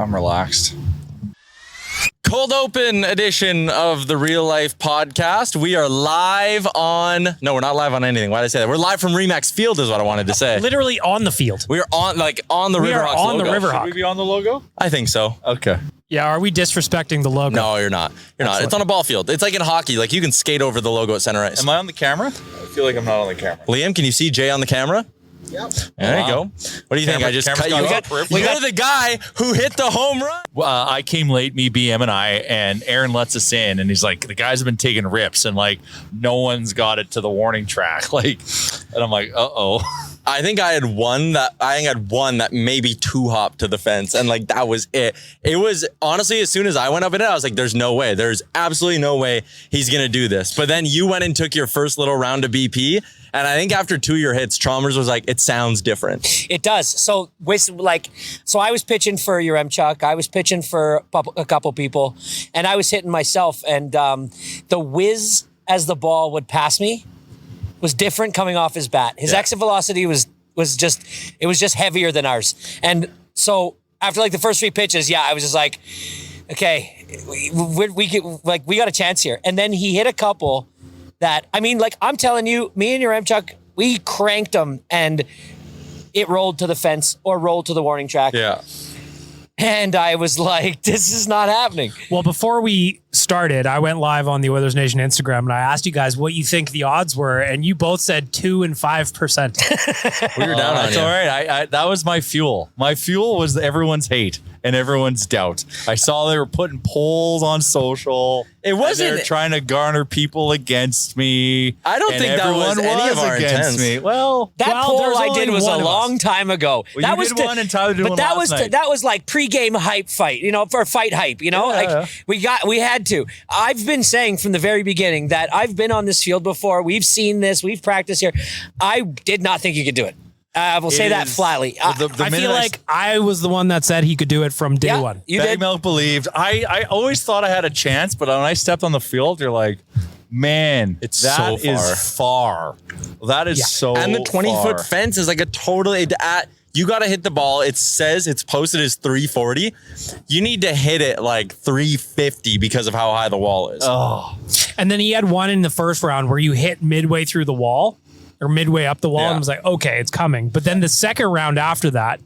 I'm relaxed. Cold open edition of the Real Life Podcast. We are live on... No, we're not live on anything. Why did I say that? We're live from ReMax Field is what I wanted to say. Literally on the field. We are on the Riverhawks on logo. the Riverhawk. Should we be on the logo? I think so. Okay. Yeah, are we disrespecting the logo? No, you're not. You're not. It's on a ball field. It's like in hockey. Like you can skate over the logo at center ice. Am I on the camera? I feel like I'm not on the camera. Liam, can you see Jay on the camera? Yep. There you go. What do you think? I just cut you off? You're the guy who hit the home run. I came late, me, BM, and I, and Aaron lets us in, and he's like, the guys have been taking rips, and like, no one's got it to the warning track. Like, and I'm like, uh-oh. I think I had one that maybe two hopped to the fence, and like that was it. It was honestly, as soon as I went up in it, I was like, "There's no way. There's absolutely no way he's gonna do this." But then you went and took your first little round of BP, and I think after 2 of your hits, Chalmers was like, "It sounds different." It does. So I was pitching for your Chuck. I was pitching for a couple people, and I was hitting myself. And the whiz as the ball would pass me was different coming off his bat. His exit velocity was just heavier than ours. And so after like the first 3 pitches, I was just like, okay, we got a chance here. And then he hit a couple that, I mean, like I'm telling you, me and your Chuck, we cranked them and it rolled to the fence or rolled to the warning track. Yeah. And I was like, this is not happening. Well, before we started, I went live on the Oilersnation Instagram and I asked you guys what you think the odds were, and you both said 2 and 5%. We were down on That's you. all right. That was my fuel. My fuel was everyone's hate and everyone's doubt. I saw they were putting polls on social. It wasn't- They were trying to garner people against me. I don't think that was any of our against intents. me. Well, That Well, poll there's I only did was a one of long time ago. Well, that you was did one and Tyler did but one that last was night. that was like pregame hype fight, for fight hype, Yeah. we had to. I've been saying from the very beginning that I've been on this field before. We've seen this. We've practiced here. I did not think you could do it. I will say that flatly. The I minute feel like I was the one that said he could do it from day one. You Bag did. Milk believed. I always thought I had a chance, but when I stepped on the field, you're like, man, It's that so is far. That is so And the 20-foot far. fence is like a totally you got to hit the ball. It says it's posted as 340. You need to hit it like 350 because of how high the wall is. Oh, And then he had one in the first round where you hit midway through the wall or midway up the wall and was like, okay, it's coming. But then the second round after that,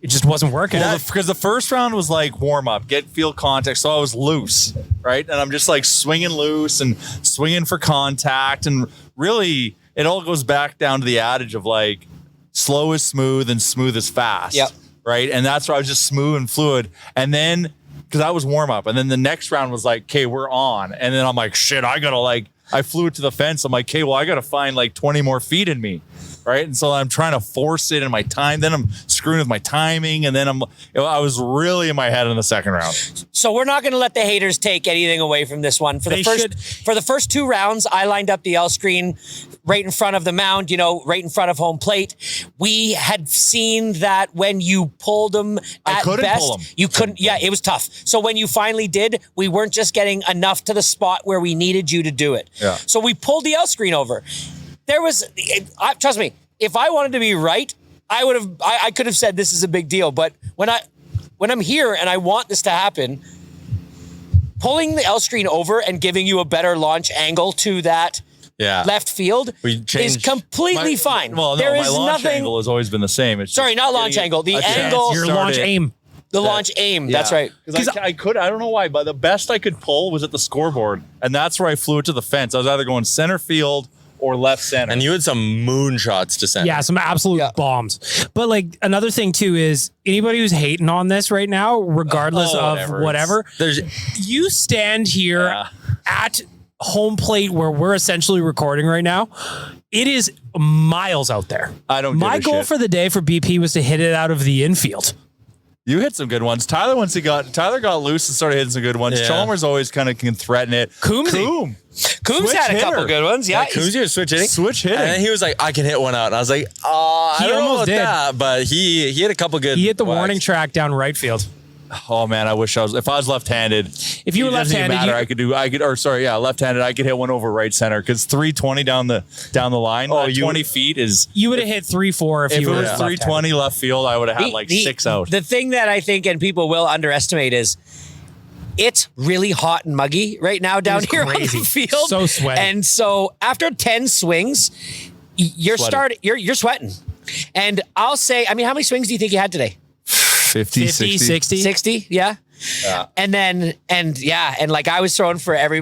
it just wasn't working. well, because the first round was like warm up, get field contact. So I was loose, right? And I'm just like swinging loose and swinging for contact. And really, it all goes back down to the adage of like, slow is smooth and smooth is fast. Yep. Right. And that's where I was just smooth and fluid. And then, because that was warm up. And then the next round was like, okay, we're on. And then I'm like, shit, I flew it to the fence. I'm like, okay, well, I got to find like 20 more feet in me. Right. And so I'm trying to force it in my time. Then I'm screwing with my timing. And then I was really in my head in the second round. So we're not going to let the haters take anything away from this one. For the first 2 rounds, I lined up the L screen right in front of the mound, right in front of home plate. We had seen that when you pulled them at couldn't best, pull 'em. you couldn't. Yeah, it was tough. So when you finally did, we weren't just getting enough to the spot where we needed you to do it. Yeah. So we pulled the L screen over. Trust me, if I wanted to be right, I could have said this is a big deal. But when I'm here and I want this to happen, pulling the L screen over and giving you a better launch angle to that left field is completely fine. Well, no, there my is launch nothing. angle has always been the same. It's Sorry, not launch angle. The angle. Your launch aim. The launch aim. Yeah. That's right. Because I don't know why, but the best I could pull was at the scoreboard. And that's where I flew it to the fence. I was either going center field or left center. And you had some moonshots to send. Yeah, some absolute bombs. But like another thing too is anybody who's hating on this right now, regardless of whatever, you stand here at home plate where we're essentially recording right now. It is miles out there. I don't give My a goal shit. for the day for BP was to hit it out of the infield. You hit some good ones. Tyler got loose and started hitting some good ones. Yeah. Chalmers always kind of can threaten it. Coombs Coombs had a couple good ones. Yeah. Coombs was switch hitting. Switch hitting. And then he was like, I can hit one out. And I was like, I don't know almost about did. that. But he hit a couple good. He hit the whacks. warning track down right field. Oh man, I wish I was. If I was left-handed, If you were it doesn't even left-handed, matter. Left-handed. I could hit one over right center because 320 down the line. 20 feet is. you would have hit 3-4 if If you it were was 320 left field, I would have had six out. The thing that I think and people will underestimate is it's really hot and muggy right now down here on the field. So sweaty. And so after 10 swings, you're sweating. And I'll say, I mean, how many swings do you think you had today? 50, 60. 60, yeah. And like I was throwing for every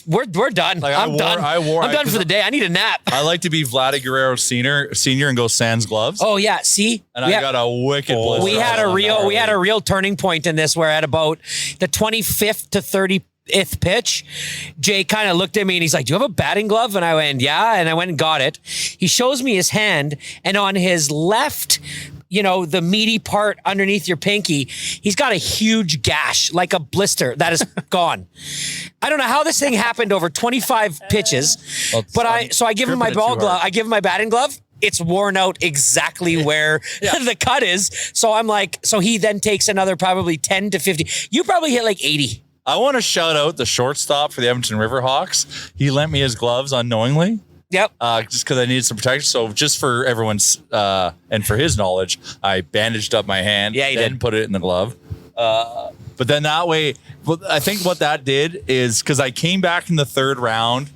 we're done. Like, I'm done. I'm done for the day. I need a nap. I like to be Vladdy Guerrero Senior and go sans gloves. Oh yeah, see, and I got a wicked blister. We had a real turning point in this where at about the 25th to 30th pitch, Jay kind of looked at me and he's like, "Do you have a batting glove?" And I went, "Yeah," and I went and got it. He shows me his hand, and on his left, the meaty part underneath your pinky, he's got a huge gash, like a blister that is gone. I don't know how this thing happened over 25 pitches, but I give him my ball glove. I give him my batting glove. It's worn out exactly where the cut is. So I'm like, so he then takes another probably 10 to 50. You probably hit like 80. I want to shout out the shortstop for the Edmonton Riverhawks. He lent me his gloves unknowingly. Yep. Just because I needed some protection. So just for everyone's and for his knowledge, I bandaged up my hand. Yeah, he did. did. Put it in the glove. But then that way, I think what that did is because I came back in the third round,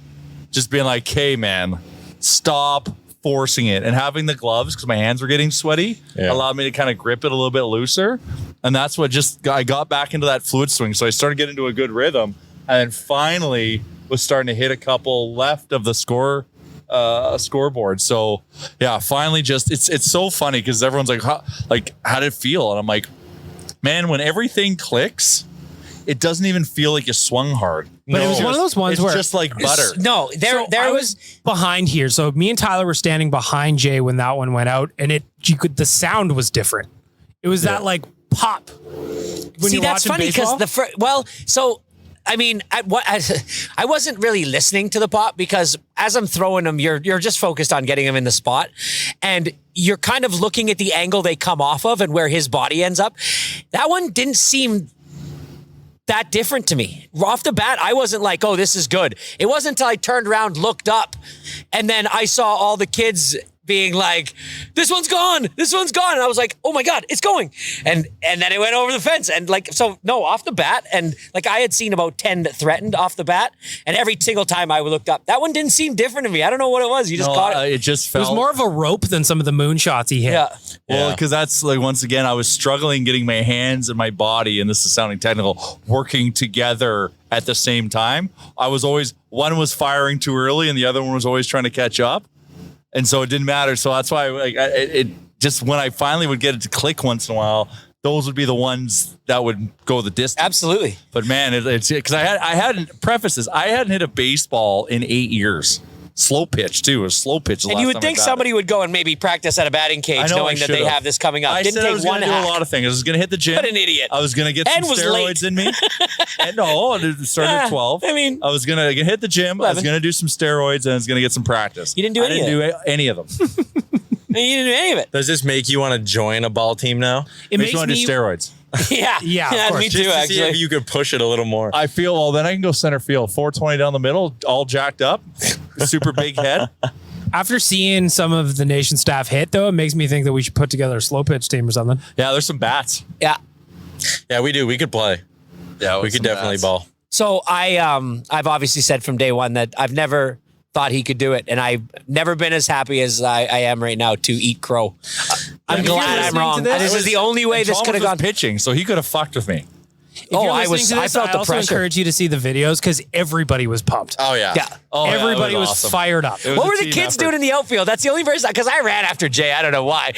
just being like, "Hey, man, stop forcing it." And having the gloves, because my hands were getting sweaty, allowed me to kind of grip it a little bit looser. And that's what I got back into that fluid swing. So I started getting into a good rhythm. And then finally was starting to hit a couple left of the scoreboard. So yeah, finally it's so funny because everyone's like, how did it feel? And I'm like, man, when everything clicks, it doesn't even feel like you swung hard. But it was one of those ones where it's just like butter. No, there was behind here. So me and Tyler were standing behind Jay when that one went out, and the sound was different. It was that like pop. See, that's funny because I mean, I wasn't really listening to the pop because as I'm throwing them, you're just focused on getting them in the spot, and you're kind of looking at the angle they come off of and where his body ends up. That one didn't seem that different to me. Off the bat, I wasn't like, "Oh, this is good." It wasn't until I turned around, looked up, and then I saw all the kids being like, "This one's gone, this one's gone." And I was like, "Oh my God, it's going." And then it went over the fence. And off the bat, and like I had seen about 10 that threatened off the bat. And every single time I looked up, that one didn't seem different to me. I don't know what it was. You just caught it. It just felt. It was more of a rope than some of the moon shots he hit. Yeah. Well, because that's like, once again, I was struggling getting my hands and my body, and this is sounding technical, working together at the same time. One was firing too early and the other one was always trying to catch up. And so it didn't matter. So that's why it just when I finally would get it to click once in a while, those would be the ones that would go the distance. Absolutely. But man, it's because I hadn't preface this. I hadn't hit a baseball in 8 years. Slow pitch too. It was slow pitch. And you would think somebody would go and maybe practice at a batting cage, knowing that they have this coming up. I Didn't said take I was one going to do hack. a lot of things. I was going to hit the gym. What an idiot. I was going to get some steroids in me. And no, it started at 12. I mean, I was going to hit the gym. 11. I was going to do some steroids and I was going to get some practice. You didn't do any of it. I didn't do any of them. You didn't do any of it. Does this make you want to join a ball team now? It Makes me want to do steroids. Yeah, of course. Me Just too, to see actually. if you could push it a little more. I feel, well, then I can go center field. 420 down the middle, all jacked up. Super big head. After seeing some of the nation staff hit, though, it makes me think that we should put together a slow pitch team or something. Yeah, there's some bats. Yeah. Yeah, we do. We could play. Yeah, We could definitely ball. So I've obviously said from day one that I've never thought he could do it, and I've never been as happy as I am right now to eat crow. I'm glad I'm wrong. This is the only way this could have gone. Pitching, so he could have fucked with me. I felt the also pressure. encourage you to see the videos because everybody was pumped. Oh, yeah. Yeah. Oh, yeah, Everybody it was awesome. fired up. It was What a were the team kids effort. doing in the outfield? That's the only person, because I ran after Jay. I don't know why.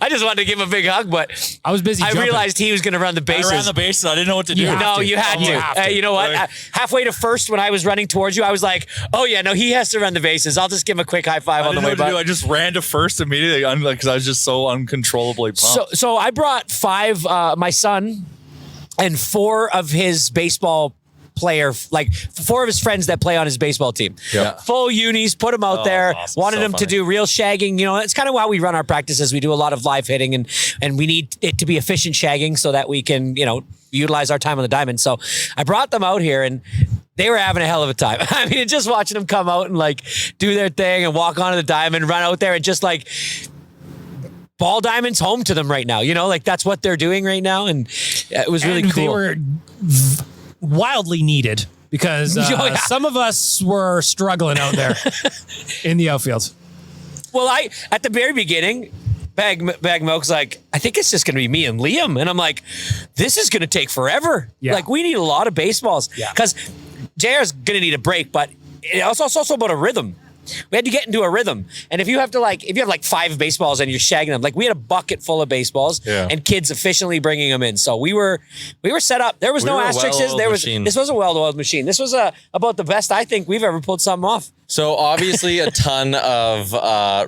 I just wanted to give him a big hug, but I was busy I jumping. realized he was going to run the bases. I ran the bases. I didn't know what to do. You have No, to. you had You to. have to. You know what? Like- Halfway to first, when I was running towards you, I was like, "Oh yeah, no, he has to run the bases. I'll just give him a quick high five I on the didn't know way what to do. back." I just ran to first immediately because I was just so uncontrollably pumped. So I brought 5, my son, and 4 of his baseball player, like 4 of his friends that play on his baseball team. Yep. Full unis, put them out there, awesome. wanted So them to funny. do real shagging. You know, it's kind of how we run our practices. We do a lot of live hitting and we need it to be efficient shagging so that we can, you know, utilize our time on the diamond. So I brought them out here and they were having a hell of a time. I mean, just watching them come out and like do their thing and walk onto the diamond, run out there and just like ball diamonds home to them right now. You know, like that's what they're doing right now. And it was really And cool. They were wildly needed because some of us were struggling out there in the outfield. Well, at the very beginning, Bag Milk's like, I think it's just going to be me and Liam. And I'm like, this is going to take forever. Yeah. Like, we need a lot of baseballs. Yeah. Because JR's going to need a break, but it's also about a rhythm. We had to get into a rhythm. And if you have 5 baseballs and you're shagging them, like we had a bucket full of baseballs and kids efficiently bringing them in. So we were set up. There was no asterisks. This was a well-oiled machine. This was about the best I think we've ever pulled something off. So obviously a ton of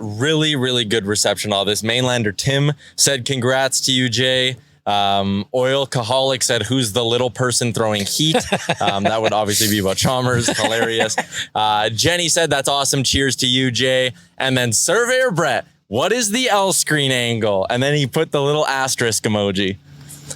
really, really good reception. All this. Mainlander Tim said, congrats to you, Jay. Oilcaholic said, who's the little person throwing heat? That would obviously be about Chalmers. Hilarious. Jenny said, that's awesome. Cheers to you, Jay. And then Surveyor Brett, what is the L screen angle? And then he put the little asterisk emoji.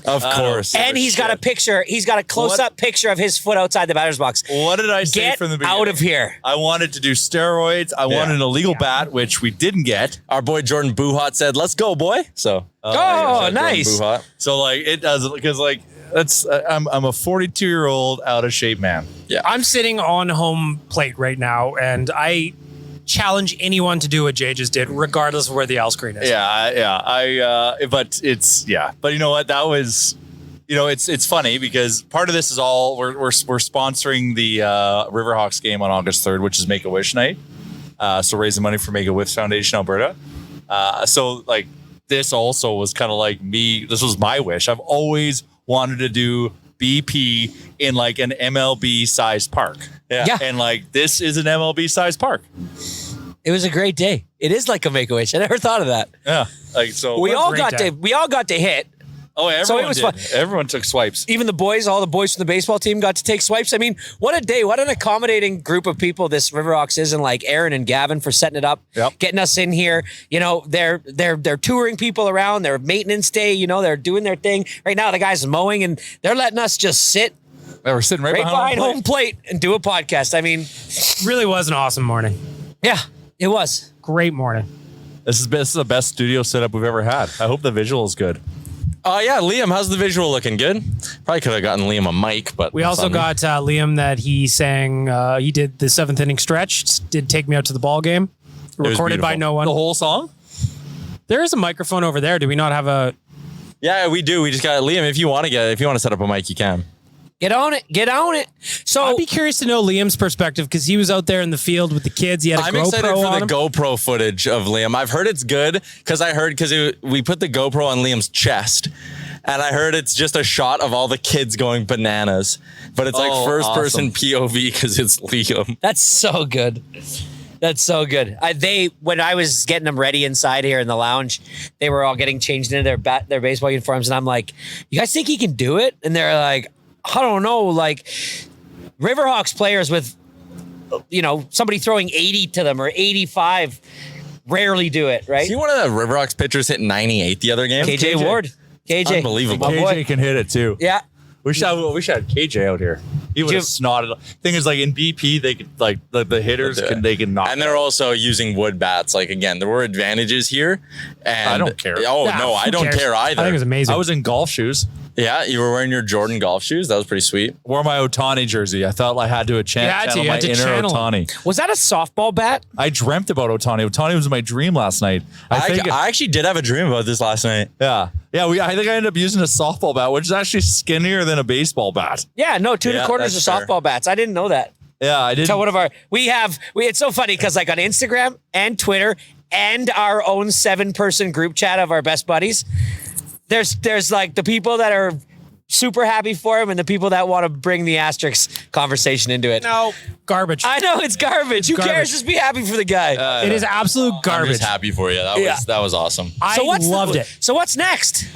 Of course. And he's got a picture. He's got a close-up picture of his foot outside the batter's box. What did I say Get from the beginning? out of here. I wanted to do steroids. I wanted an illegal bat, which we didn't get. Our boy Jordan Buhat said, let's go, boy. So, nice. So like it does because like that's I'm a 42-year-old out of shape man. Yeah. I'm sitting on home plate right now, and I challenge anyone to do what Jay just did, regardless of where the L screen is. But you know what? That was, you know, it's funny because part of this is all we're sponsoring the Riverhawks game on August 3rd, which is Make a Wish night. So raising money for Make a Wish Foundation Alberta. So like this also was kind of like me. This was my wish. I've always wanted to do BP in like an MLB sized park. Yeah. And like this is an MLB sized park. It was a great day. It is like a Make-A-Wish. I never thought of that. Yeah. Like so We all great got to hit. Oh, everyone So it was did. fun. Everyone took swipes. Even all the boys from the baseball team got to take swipes. I mean, what a day. What an accommodating group of people this Riverhawks is, and like Aaron and Gavin for setting it up, getting us in here. You know, they're touring people around. They're maintenance day. You know, they're doing their thing. Right now, the guys are mowing, and they're letting us just sit They were sitting right behind home plate and do a podcast. I mean, Really was an awesome morning. yeah, it was. Great morning. This is the best studio setup we've ever had. I hope the visual is good. Yeah, Liam, how's the visual looking? Good? Probably could have gotten Liam a mic, but We also got Liam that he sang, he did the 7th inning stretch, did Take Me Out to the Ball Game, recorded by beautiful. no one. The whole song? There is a microphone over there. Do we not have a... Yeah, we do. We just got Liam. If you want to set up a mic, you can. Get on it. So I'd be curious to know Liam's perspective because he was out there in the field with the kids. He had a I'm GoPro excited for on the him. GoPro footage of Liam. I've heard it's good because we put the GoPro on Liam's chest, and I heard it's just a shot of all the kids going bananas, but it's like first person POV because it's Liam. That's so good. That's so good. When I was getting them ready inside here in the lounge, they were all getting changed into their baseball uniforms, and I'm like, "You guys think he can do it?" And they're like, "I don't know." Like Riverhawks players with, you know, somebody throwing 80 to them or 85 rarely do it, right? See one of the Riverhawks pitchers hit 98 the other game? KJ Ward. KJ. Unbelievable. My boy. KJ can hit it too. Yeah. We should have KJ out here. He would have snotted. Thing is, like in BP, they could like the hitters they can knock. And they're also using wood bats. Like again, there were advantages here. And I don't care. Oh Yeah, no, I who don't cares? care either. I think it was amazing. I was in golf shoes. Yeah, you were wearing your Jordan golf shoes. That was pretty sweet. Wore my Otani jersey. I thought I had to channel my inner channel him. Otani. Was that a softball bat? I dreamt about Otani. Otani was my dream last night. I actually did have a dream about this last night. Yeah. I think I ended up using a softball bat, which is actually skinnier than a baseball bat. Yeah, no, 2 1/4 are that's fair. softball bats. I didn't know that. Yeah, I did. So one of our it's so funny because like on Instagram and Twitter and our own 7-person group chat of our best buddies, there's like the people that are super happy for him and the people that want to bring the asterisk conversation into it. No, garbage. I know it's garbage. Who Garbage. cares? Just be happy for the guy. It is absolute I'm garbage. just happy for you. That was awesome. I loved it. So what's next?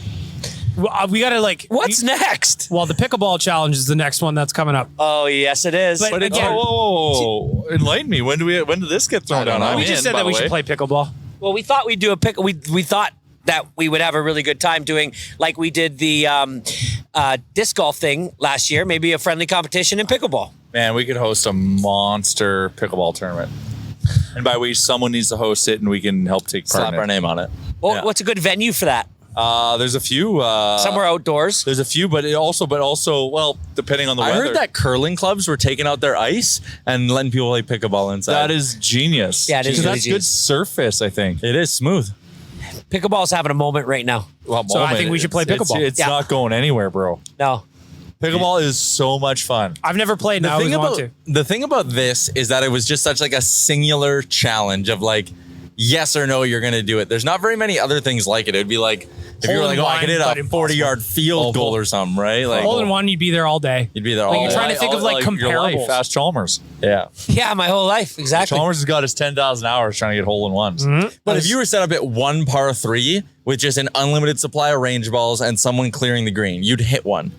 We got to like. What's next? Well, the pickleball challenge is the next one that's coming up. Oh yes, it is. But again, whoa. Enlighten me. When did this get thrown down? we just said that we should play pickleball. Well, we thought we'd do we thought that we would have a really good time doing like we did the disc golf thing last year. Maybe a friendly competition in pickleball. Man, we could host a monster pickleball tournament. And by which someone needs to host it and we can help take part Slap in our it. name on it. Well, Yeah. what's a good venue for that? There's a few. Somewhere outdoors. There's a few, but also, well, depending on the I weather. heard that curling clubs were taking out their ice and letting people play pickleball inside. That is genius. Yeah, it is Because really that's good genius. surface, I think. It is smooth. Pickleball's having a moment right now. Well, So I think we should play pickleball. It's Yeah. not going anywhere, bro. No. Pickleball is so much fun. I've never played. And I always want to. The thing about this is that it was just such like a singular challenge of like, yes or no, you're going to do it. There's not very many other things like it. It'd be like, if you were Hole like, in oh, I one, could hit but a impossible. 40-yard field goal or something, right? Like, Hole in one, you'd be there all day. you'd be there all Like, you're day. trying to think of like your life. comparables. Ask Chalmers. Yeah. Yeah, my whole life. Exactly. Chalmers has got his 10,000 hours trying to get hole in ones. But if you were set up at one par 3 with just an unlimited supply of range balls and someone clearing the green, you'd hit one.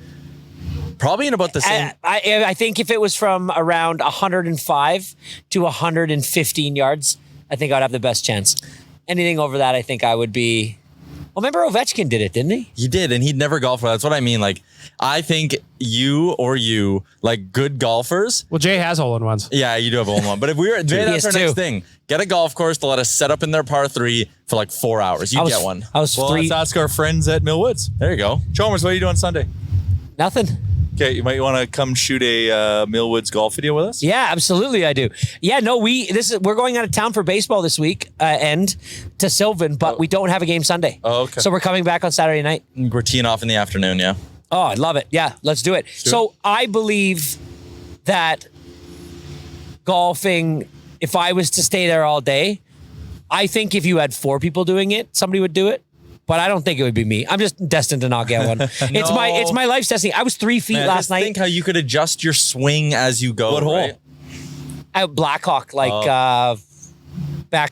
Probably in about the same. I think if it was from around 105 to 115 yards, I think I'd have the best chance. Anything over that, I think I would be. Well, remember Ovechkin did it, didn't he? He did, and he'd never golf. That's what I mean. Like, I think you, like good golfers. Well, Jay has hole in ones. Yeah, you do have a hole in one. But if we were, maybe that's our PS2. next thing. Get a golf course to let us set up in their par 3 for like 4 hours. You get one. I was Well, let's ask our friends at Millwoods. There you go. Chalmers, what are you doing Sunday? Nothing. Okay, you might want to come shoot a Millwoods golf video with us. Yeah, absolutely, I do. Yeah, no, we're going out of town for baseball this week, and to Sylvan, but we don't have a game Sunday. Oh, okay. So we're coming back on Saturday night. We're teeing off in the afternoon. Yeah. Oh, I love it. Yeah, let's do it. So I believe that golfing, if I was to stay there all day, I think if you had 4 people doing it, somebody would do it. But I don't think it would be me. I'm just destined to not get one. It's my life's destiny. I was 3 feet Man, last just night. think how you could adjust your swing as you go. What hole? right? At Blackhawk, back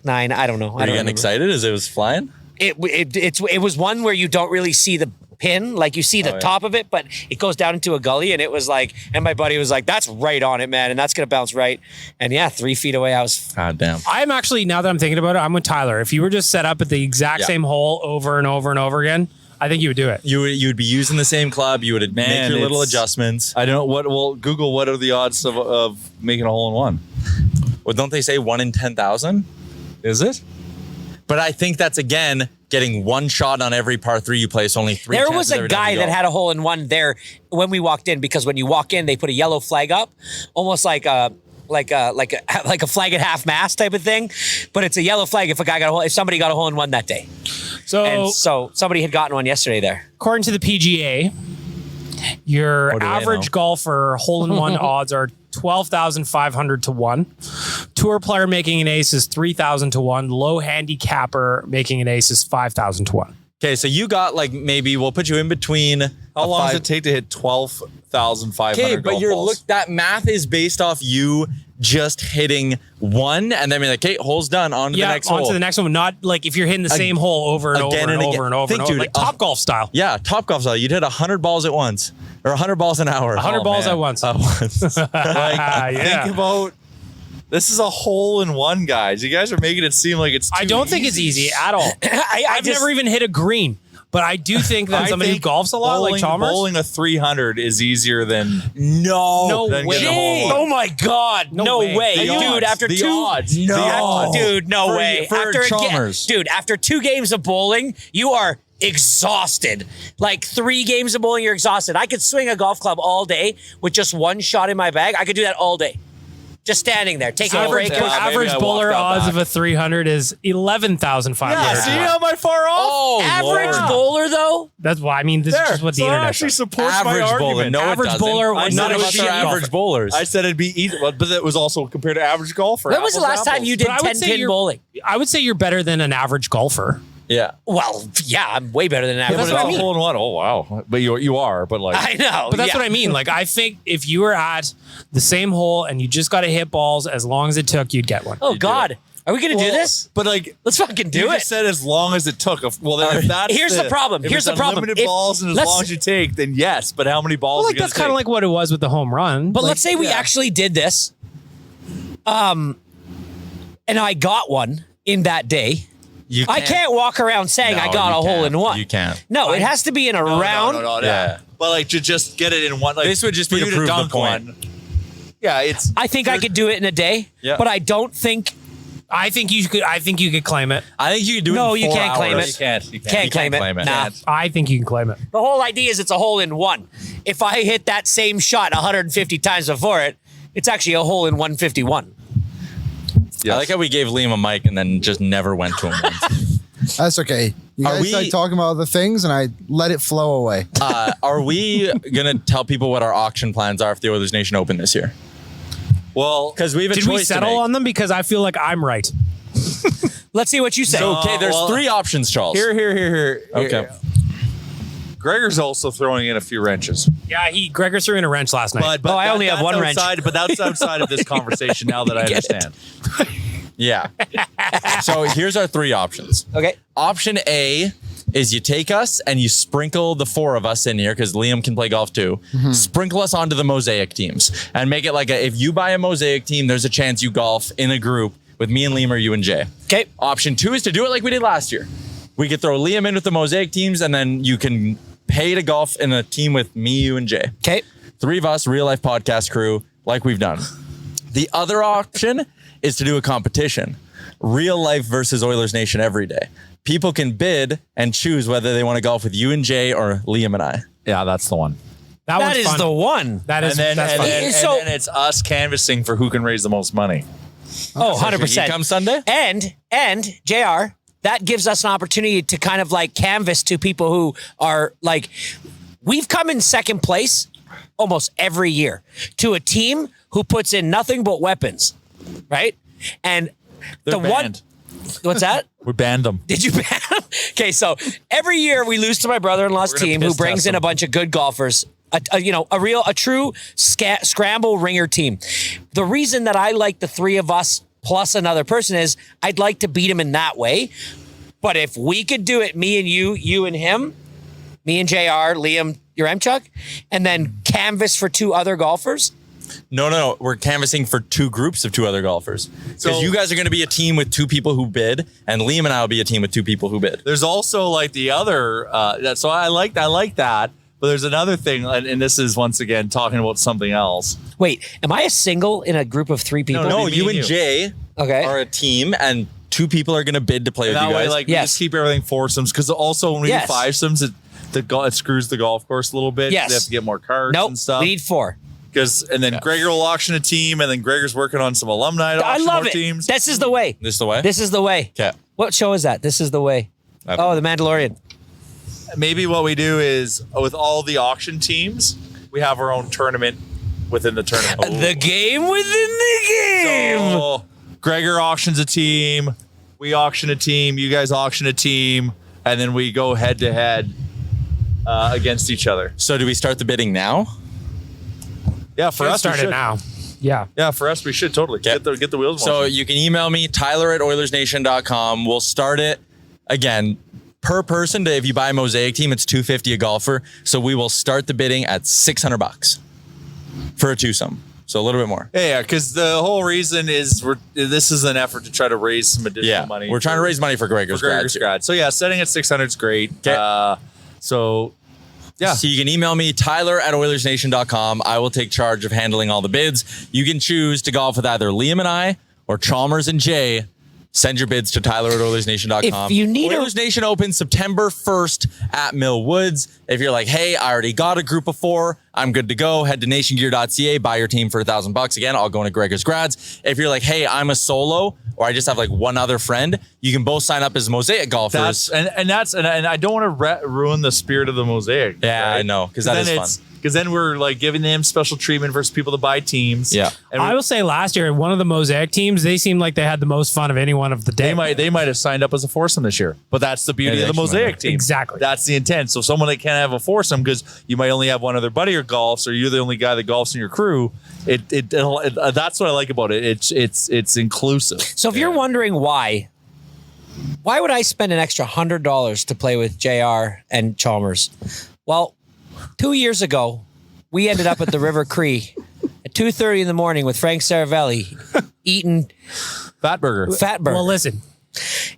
9. I don't know. Were you getting excited as it was flying? It was one where you don't really see the pin, like you see the top of it, but it goes down into a gully, and it was like, and my buddy was like, "That's right on it, man," and that's gonna bounce right. And yeah, 3 feet away, I was. God damn. I'm actually, now that I'm thinking about it, I'm with Tyler. If you were just set up at the exact same hole over and over and over again, I think you would do it. You'd be using the same club. You would make your little adjustments. I don't know what. Well, Google what are the odds of making a hole in one? Well, don't they say 1 in 10,000? Is it? But I think that's again getting one shot on every par 3 you play. So only 3. There was a guy that had a hole in one there when we walked in, because when you walk in, they put a yellow flag up, almost like a flag at half mast type of thing, but it's a yellow flag if somebody got a hole in one that day. So So somebody had gotten one yesterday there. according to the PGA, your What do I average know? golfer hole in one odds are 12,500 to 1. Tour player making an ace is 3,000 to 1. Low handicapper making an ace is 5,000 to 1. Okay, so you got like maybe we'll put you in between. How long does it take to hit 12,500? Okay, but golf balls? that math is based off you just hitting one and then being like, okay, hole's done. On to the next on hole. to the next one. Not like if you're hitting the same hole over and over again and and over again. and over Think, and over, dude, like Top Golf style. Yeah, Top Golf style. You'd hit 100 balls at once or 100 balls an hour. 100 balls man. at once. Think about. This is a hole in one, guys. You guys are making it seem like it's. I don't think it's easy at all. I've never even hit a green, but I do think that somebody who golfs a lot, like Chalmers, bowling a 300 is easier than. no Then get a hole way. in one. Oh my God! No way, The dude! odds. After The two, odds. The The odds. odds. Dude, no For- way! for After Chalmers. dude, after 2 games of bowling, you are exhausted. Like 3 games of bowling, you're exhausted. I could swing a golf club all day with just one shot in my bag. I could do that all day, just standing there, taking a break. Yeah, maybe Average I bowler walked out odds back. of a 300 is 11,500. Yeah, see how am I far off? Oh, Average Lord. bowler though. That's why I mean. This is just what the so that internet actually says. supports my Average bowler. argument. No, Average it doesn't. bowler I was said not a about shit their golfer. average bowlers. I said it'd be easy, but that was also compared to average golfer. When was the Apples last to time you apples. did But I would 10 say pin you're- bowling? I would say you're better than an average golfer. Yeah. Well, yeah, I'm way better than Yeah, average. but it's what I a mean. hole in one. Oh wow! But you are. But like I know, But that's yeah. what I mean. Like, I think if you were at the same hole and you just got to hit balls, as long as it took, you'd get one. Oh God! Are we going to do this? But like, Let's fucking do you it. just said as long as it took. Well, then if that's Here's the problem. If Here's it's the problem. unlimited balls and as long as you take, then yes. But how many balls? Well, like that's kind of like what it was with the home run. But Like, let's say we actually did this, and I got one in that day. I can't walk around saying I got a hole in one. You can't. No, it has to be in a round. Yeah. But like to just get it in one. Like This would just be for to you prove the dunk point. one. Yeah, it's. I think I could do it in a day, but I don't think. I think you could claim it. I think you could do it. No, in you 4 can't claim hours. it. You can't. You Can't claim it. Nah. I think you can claim it. The whole idea is it's a hole in one. If I hit that same shot 150 times before it, it's actually a hole in 151. I like how we gave Liam a mic and then just never went to him once. That's okay. You Are guys we- started talking about other things, and I let it flow away. Are we gonna tell people what our auction plans are for the Oilers Nation Open this year? Well, Because we have a Did choice we to settle make. on them? Because I feel like I'm right. Let's see what you say. So, okay, there's well, 3 options, Charles. here. Okay. Gregor's also throwing in a few wrenches. Yeah, Gregor threw in a wrench last night. But I only have one wrench. But that's outside of this conversation now that I understand. Yeah. So here's our 3 options. Okay. Option A is you take us and you sprinkle the 4 of us in here because Liam can play golf too. Sprinkle us onto the mosaic teams and make it like if you buy a mosaic team, there's a chance you golf in a group with me and Liam or you and Jay. Okay. Option 2 is to do it like we did last year. We could throw Liam in with the mosaic teams and then you can pay to golf in a team with me, you, and Jay. Okay. 3 of us, real life podcast crew, like we've done. The other option is to do a competition. Real life versus Oilers Nation every day. People can bid and choose whether they want to golf with you and Jay or Liam and I. Yeah, that's the one. that That one's is fun. the one. That is And that's fun. then it's us canvassing for who can raise the most money. Oh, 100%. You come Sunday? And JR, that gives us an opportunity to kind of like canvas to people who are like, we've come in second place almost every year to a team who puts in nothing but weapons, right? And They're the banned. what's that? We banned them. Did you ban them? Okay, so every year we lose to my brother-in-law's We're gonna team who piss brings test in a them. bunch of good golfers. A true scramble ringer team. The reason that I like the 3 of us plus another person is I'd like to beat him in that way. But if we could do it, me and you and him, me and JR, Liam, your Chuck, and then canvas for 2 other golfers. No. We're canvassing for 2 groups of 2 other golfers. Because So- you guys are going to be a team with 2 people who bid, and Liam and I will be a team with 2 people who bid. There's also like the other. So I like that. But there's another thing, and this is once again talking about something else. Wait, am I a single in a group of 3 people? No, me you and and you. Jay Okay. are a team, and 2 people are going to bid to play with That you way, guys. like Yes. we just keep everything foursomes because also when we Yes. do fivesomes, it screws the golf course a little bit. Yes. They have to get more cards Nope, and stuff. we need 4. And then Gregor will auction a team, and then Gregor's working on some alumni to I auction love more it. teams. This is the way. This the way? This is the way. Okay. What show is that? This is the way. Oh, The Mandalorian. Maybe what we do is with all the auction teams, we have our own tournament within the tournament. The game within the game. So, Gregor auctions a team, we auction a team, you guys auction a team, and then we go head to head against each other. So do we start the bidding now? Yeah, for Should us, we start it should. now. Yeah. Yeah, for us, we should totally get the wheels. So motion. you can email me, Tyler@OilersNation.com. We'll start it again per person. If you buy a mosaic team, it's $250 a golfer. So we will start the bidding at $600 for a twosome. So a little bit more. Yeah, because the whole reason is this is an effort to try to raise some additional Yeah, money. we're trying to raise money for Gregor's grads here. grad. So yeah, setting at 600 is great. Okay. So yeah, So you can email me, Tyler@OilersNation.com. I will take charge of handling all the bids. You can choose to golf with either Liam and I or Chalmers and Jay. Send your bids to Tyler@OilersNation.com. If you need Oilers Nation Open September 1st at Millwoods. If you're like, hey, I already got a group of 4, I'm good to go. Head to nationgear.ca, buy your team for $1,000. Again, I'll go into Gregor's grads. If you're like, hey, I'm a solo, or I just have like one other friend, you can both sign up as mosaic golfers. and I don't want to ruin the spirit of the mosaic. Yeah, I know, because that is fun. Because then we're like giving them special treatment versus people that buy teams. Yeah. and I will say last year, one of the mosaic teams, they seemed like they had the most fun of anyone of the day. they might have signed up as a foursome this year, but that's the beauty Yeah, of the they actually might mosaic have. team. Exactly. That's the intent. So someone that can't can't have a foursome because you might only have one other buddy or golfs, or you're the only guy that golfs in your crew. That's what I like about it. It's inclusive. So if you're wondering why would I spend an extra $100 to play with JR and Chalmers? Well, 2 years ago, we ended up at the River Cree at 2:30 in the morning with Frank Saravelli eating Fatburger. Well, listen,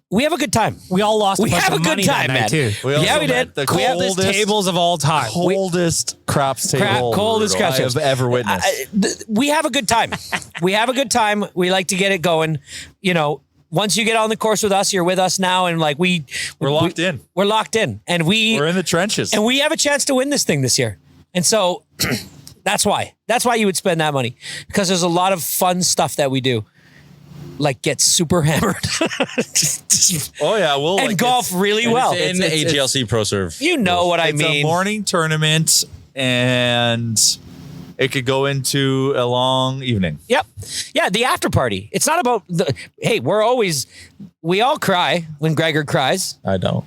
We have a good time. we all lost. We a bunch have of a good money time, that night, man. too. We also Yeah, we met did. the We have Coldest coldest tables of all time. coldest craps table coldest craps I have tables. ever witnessed. We have a good time. We have a good time. We like to get it going. You know, once you get on the course with us, you're with us now, and like we're locked in. We're locked in, and We're in the trenches. and we have a chance to win this thing this year. And so that's why you would spend that money, because there's a lot of fun stuff that we do, like get super hammered Oh yeah, we'll and like, golf really well. in the AGLC Pro Serve. You know what I It's mean? a morning tournament, and it could go into a long evening. Yep. Yeah, the after party. It's not about hey, we all cry when Gregor cries. I don't.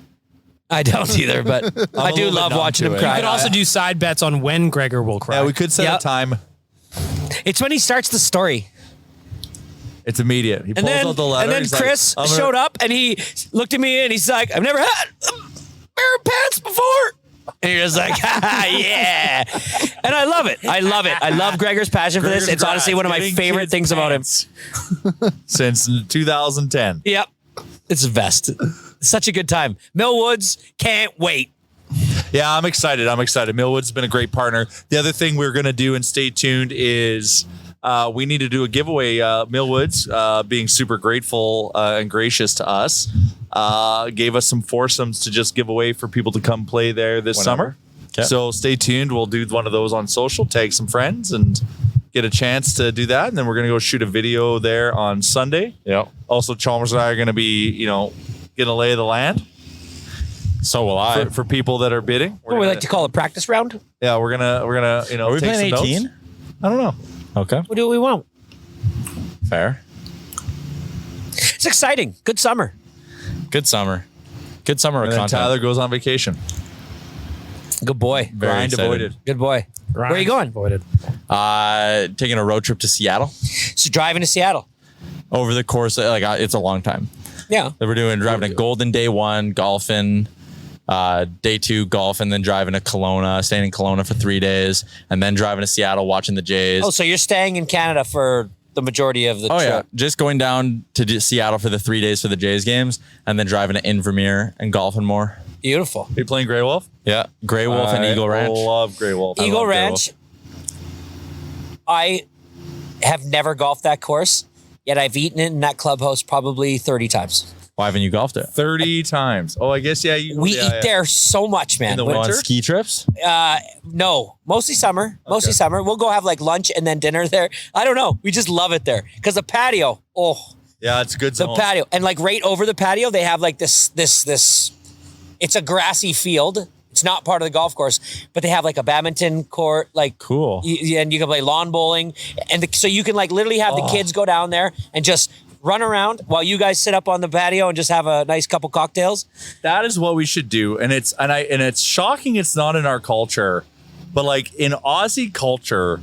I don't either, but I do little bit love numb watching to him it. You cry. could also do side bets on when Gregor will cry. Yeah, we could set Yep. a time. It's when he starts the story. It's immediate. He pulls out the letter. And then he's like, Chris I'm gonna- showed up and he looked at me and he's like, I've never had a pair of pants before. And you're just like, yeah. And I love it. I love it. I love Gregor's passion for this. Gregor's It's honestly one of my getting favorite kids' things about him. Since 2010. Yep. It's the best. Such a good time. Millwoods, can't wait. Yeah, I'm excited. Millwood's been a great partner. The other thing we're going to do, and stay tuned, is we need to do a giveaway. Millwoods, being super grateful and gracious to us, gave us some foursomes to just give away for people to come play there this summer. Okay. So stay tuned. We'll do one of those on social, tag some friends, and get a chance to do that. And then we're going to go shoot a video there on Sunday. Yeah. Also, Chalmers and I are going to be, going to lay the land So will I. for people that are bidding. What do we like to call a practice round? Yeah, we're gonna Are we take playing some 18? notes. I don't know. Okay. We'll do what we want. Fair. It's exciting. Good summer. Good summer. Good summer of And then content. Tyler goes on vacation. Good boy. Very Grind excited. avoided. Good boy. Where are you going? Avoided. Taking a road trip to Seattle So driving to Seattle. over the course of, it's a long time. Yeah. That we're driving a Golden day 1, golfing, day 2 golf, and then driving to Kelowna, staying in Kelowna for 3 days, and then driving to Seattle, watching the Jays. Oh, so you're staying in Canada for the majority of the Oh, trip. yeah. Just going down to Seattle for the 3 days for the Jays games, and then driving to Invermere and golfing more. Beautiful. Are you playing Grey Wolf? Yeah. Grey Wolf and Eagle Ranch. I love Grey Wolf. Eagle love Grey Ranch. I have never golfed that course, yet I've eaten it in that clubhouse probably 30 times. Why haven't you golfed it? 30 times. Oh, I guess, yeah. We eat there so much, man. In the Go on winter? ski trips? No, mostly summer. Mostly Okay. summer. We'll go have like lunch and then dinner there. I don't know. We just love it there because the patio. Oh, Yeah, it's a good the zone. patio, and like right over the patio, they have like this. It's a grassy field. It's not part of the golf course, but they have like a badminton court, like Cool. and you can play lawn bowling, and so you can like literally have the kids go down there and just run around while you guys sit up on the patio and just have a nice couple cocktails. That is what we should do. And it's shocking it's not in our culture, but like in Aussie culture,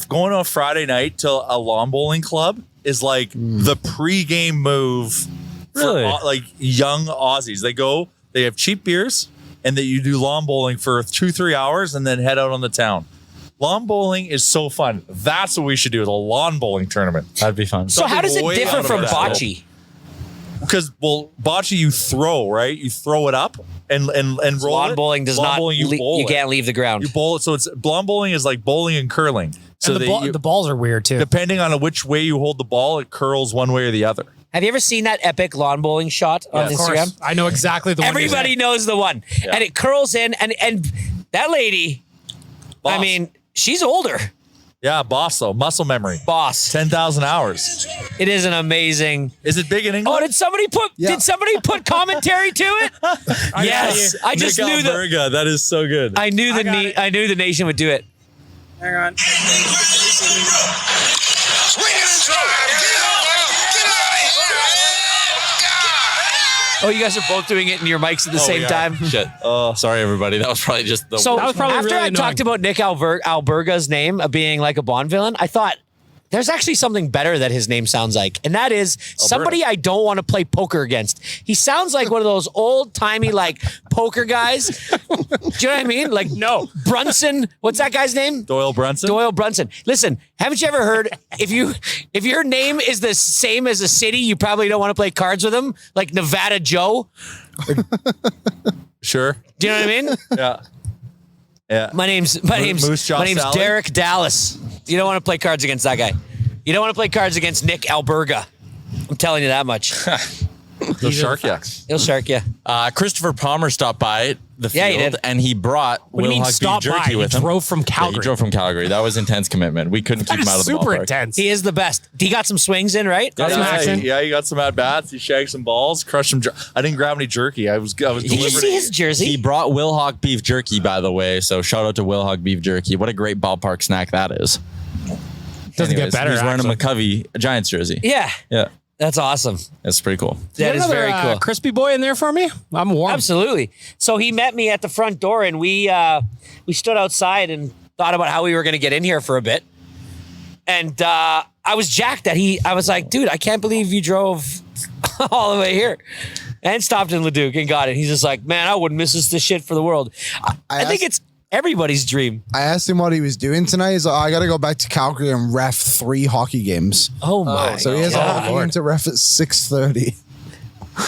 going on a Friday night to a lawn bowling club is like the pregame move for Really? like young Aussies. They have cheap beers, and that you do lawn bowling for 2-3 hours and then head out on the town. Lawn bowling is so fun. That's what we should do, is a lawn bowling tournament. That'd be fun. So how does it way differ out of from that. bocce? Because, bocce you throw, right? You throw it up and roll Lawn it. bowling does Lawn not. bowling, you bowl you it. can't leave the ground. You bowl it. So it's lawn bowling is like bowling and curling. So And the balls are weird too. depending on which way you hold the ball, it curls one way or the other. Have you ever seen that epic lawn bowling shot on Of Instagram? course. I know exactly the one. you're Everybody saying. knows the one, and it curls in, and that lady. I Boss. mean, she's older. Yeah, boss though, muscle memory, Boss. 10,000 hours. It is an amazing. Is it big in Oh, England? did somebody put commentary to it? Yes, I just Nick knew that. Alberga, that is so good. I knew got it. I knew the nation would do it. Hang on. Oh, you guys are both doing it in your mics at the same time? Shit. Sorry, everybody. That was probably just the So That was probably after really I annoying. talked about Nick Alberga's name of being like a Bond villain, I thought there's actually something better that his name sounds like, and that is somebody I don't want to play poker against. He sounds like one of those old-timey like poker guys. Do you know what I mean? Like Brunson. What's that guy's name? Doyle Brunson. Doyle Brunson. Listen, haven't you ever heard if your name is the same as a city, you probably don't want to play cards with him? Like Nevada Joe. Sure. Do you know what I mean? Yeah. Yeah. My name's Moose Jaw Sally? Derek Dallas. You don't want to play cards against that guy. You don't want to play cards against Nick Alberga. I'm telling you that much. The shark, yeah. He'll shark you. Christopher Palmer stopped by the Yeah, he field did. and he brought What do you mean Will Huck stop beef by? jerky He with him. drove from Yeah, Calgary. he drove from Calgary. That was intense commitment. We couldn't keep That him is out of the super ballpark. intense. He is the best. He got some swings in, right? Got some action. Yeah, he got some at bats. He shagged some balls, crushed some. I didn't grab any jerky. I was Did you delivering. see his jersey? He brought Will Huck beef jerky, by the way. So shout out to Will Huck beef jerky. What a great ballpark snack that is. Doesn't get Anyways, better. He's wearing actually. a McCovey Giants jersey. Yeah. Yeah, That's awesome. that's pretty cool. That is Another, very cool. crispy boy in there for me. I'm warm. Absolutely. So he met me at the front door, and we stood outside and thought about how we were going to get in here for a bit. And I was jacked that I was like, dude, I can't believe you drove all the way here and stopped in Leduc and got it. He's just like, man, I wouldn't miss this shit for the world. I think it's everybody's dream. I asked him what he was doing tonight. He's like, I got to go back to Calgary and ref 3 hockey games. Oh my. So he has a God. hockey game to ref at 6:30.